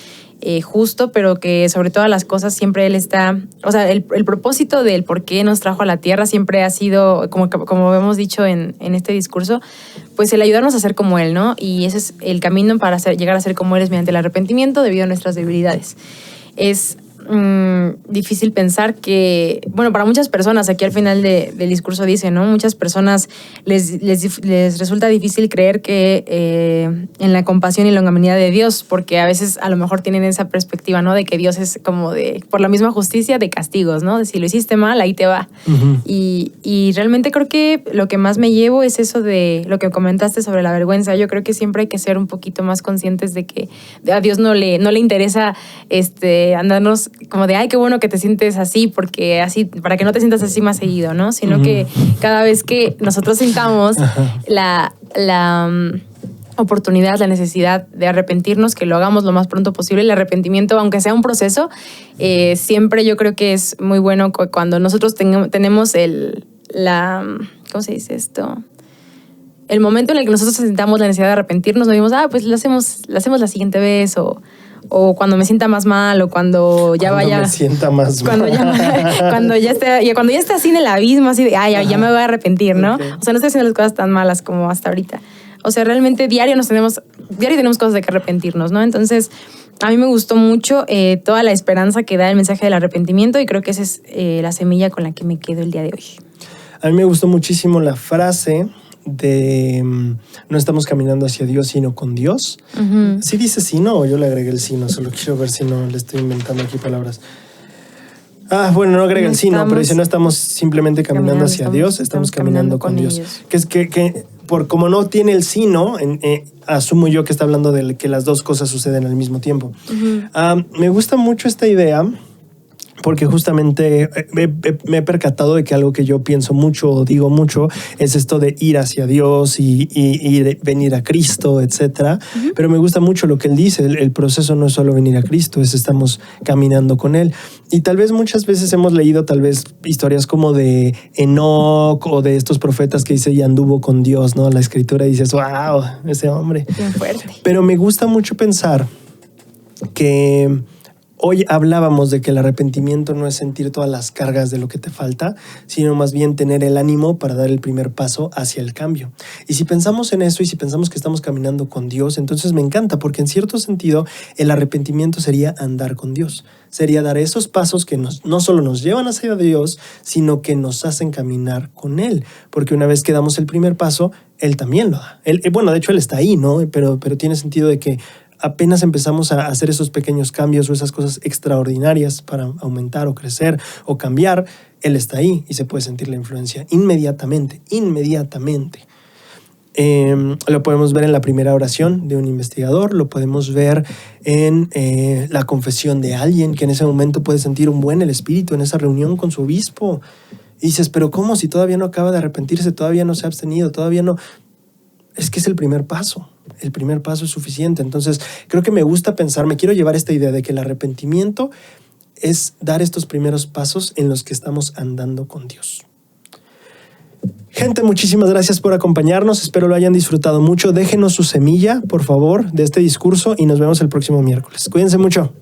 justo, pero que sobre todas las cosas siempre Él está... O sea, el propósito del por qué nos trajo a la tierra siempre ha sido, como hemos dicho en este discurso, pues el ayudarnos a ser como Él, ¿no? Y ese es el camino para llegar a ser como Él, es mediante el arrepentimiento debido a nuestras debilidades. Es difícil pensar que, bueno, para muchas personas, aquí al final del discurso dice, ¿no? Muchas personas les resulta difícil creer que en la compasión y longanimidad de Dios, porque a veces a lo mejor tienen esa perspectiva, ¿no? De que Dios es como por la misma justicia de castigos, ¿no? De si lo hiciste mal, ahí te va. Uh-huh. Y realmente creo que lo que más me llevo es eso de lo que comentaste sobre la vergüenza. Yo creo que siempre hay que ser un poquito más conscientes de que a Dios no le interesa andarnos como de, ay, qué bueno que te sientes así, porque así, para que no te sientas así más seguido, ¿no? Sino uh-huh. que cada vez que nosotros sintamos la oportunidad, la necesidad de arrepentirnos, que lo hagamos lo más pronto posible. El arrepentimiento, aunque sea un proceso, siempre yo creo que es muy bueno cuando nosotros tenemos ¿cómo se dice esto? El momento en el que nosotros sintamos la necesidad de arrepentirnos, nos dimos, pues lo hacemos la siguiente vez, o cuando me sienta más mal, o cuando ya vaya... Cuando me sienta más mal. Cuando ya esté así en el abismo, así de, ya me voy a arrepentir, ¿no? Okay. O sea, no estoy haciendo las cosas tan malas como hasta ahorita. O sea, realmente diario tenemos cosas de que arrepentirnos, ¿no? Entonces, a mí me gustó mucho toda la esperanza que da el mensaje del arrepentimiento, y creo que esa es la semilla con la que me quedo el día de hoy. A mí me gustó muchísimo la frase de no estamos caminando hacia Dios, sino con Dios. Uh-huh. ¿Sí dice sino o yo le agregué el sino? Solo quiero ver si no le estoy inventando aquí palabras. Bueno, no agrega el sino, pero dice no estamos simplemente caminando hacia Dios, estamos caminando con Dios. Que es que por como no tiene el sino, asumo yo que está hablando de que las dos cosas suceden al mismo tiempo. Uh-huh. Me gusta mucho esta idea, porque justamente me he percatado de que algo que yo pienso mucho o digo mucho es esto de ir hacia Dios y venir a Cristo, etc. Uh-huh. Pero me gusta mucho lo que él dice. El proceso no es solo venir a Cristo, estamos caminando con Él. Y tal vez muchas veces hemos leído historias como de Enoc o de estos profetas que dice y anduvo con Dios, ¿no? La escritura y dices, wow, ese hombre. Bien fuerte. Pero me gusta mucho pensar que Hoy hablábamos de que el arrepentimiento no es sentir todas las cargas de lo que te falta, sino más bien tener el ánimo para dar el primer paso hacia el cambio. Y si pensamos en eso y si pensamos que estamos caminando con Dios, entonces me encanta, porque en cierto sentido el arrepentimiento sería andar con Dios. Sería dar esos pasos que no solo nos llevan hacia Dios, sino que nos hacen caminar con Él. Porque una vez que damos el primer paso, Él también lo da. Bueno, de hecho Él está ahí, ¿no? Pero tiene sentido de que apenas empezamos a hacer esos pequeños cambios o esas cosas extraordinarias para aumentar o crecer o cambiar, Él está ahí y se puede sentir la influencia inmediatamente. Lo podemos ver en la primera oración de un investigador, lo podemos ver en la confesión de alguien que en ese momento puede sentir un buen el espíritu en esa reunión con su obispo. Y dices, pero ¿cómo? Si todavía no acaba de arrepentirse, todavía no se ha abstenido, todavía no... Es que es el primer paso. El primer paso es suficiente. Entonces, creo que me gusta pensar, me quiero llevar esta idea de que el arrepentimiento es dar estos primeros pasos en los que estamos andando con Dios. Gente, muchísimas gracias por acompañarnos. Espero lo hayan disfrutado mucho. Déjenos su semilla, por favor, de este discurso y nos vemos el próximo miércoles. Cuídense mucho.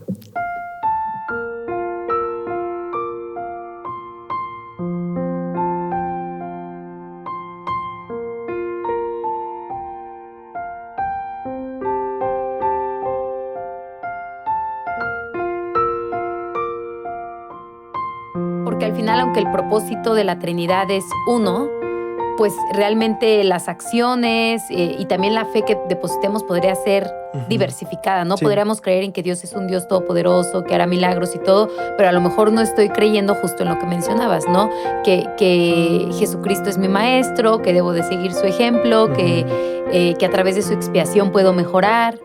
Porque al final, aunque el propósito de la Trinidad es uno, pues realmente las acciones y también la fe que depositemos podría ser diversificada, ¿no? Sí. Podríamos creer en que Dios es un Dios todopoderoso, que hará milagros y todo, pero a lo mejor no estoy creyendo justo en lo que mencionabas, ¿no? Que Jesucristo es mi maestro, que debo de seguir su ejemplo, que a través de su expiación puedo mejorar.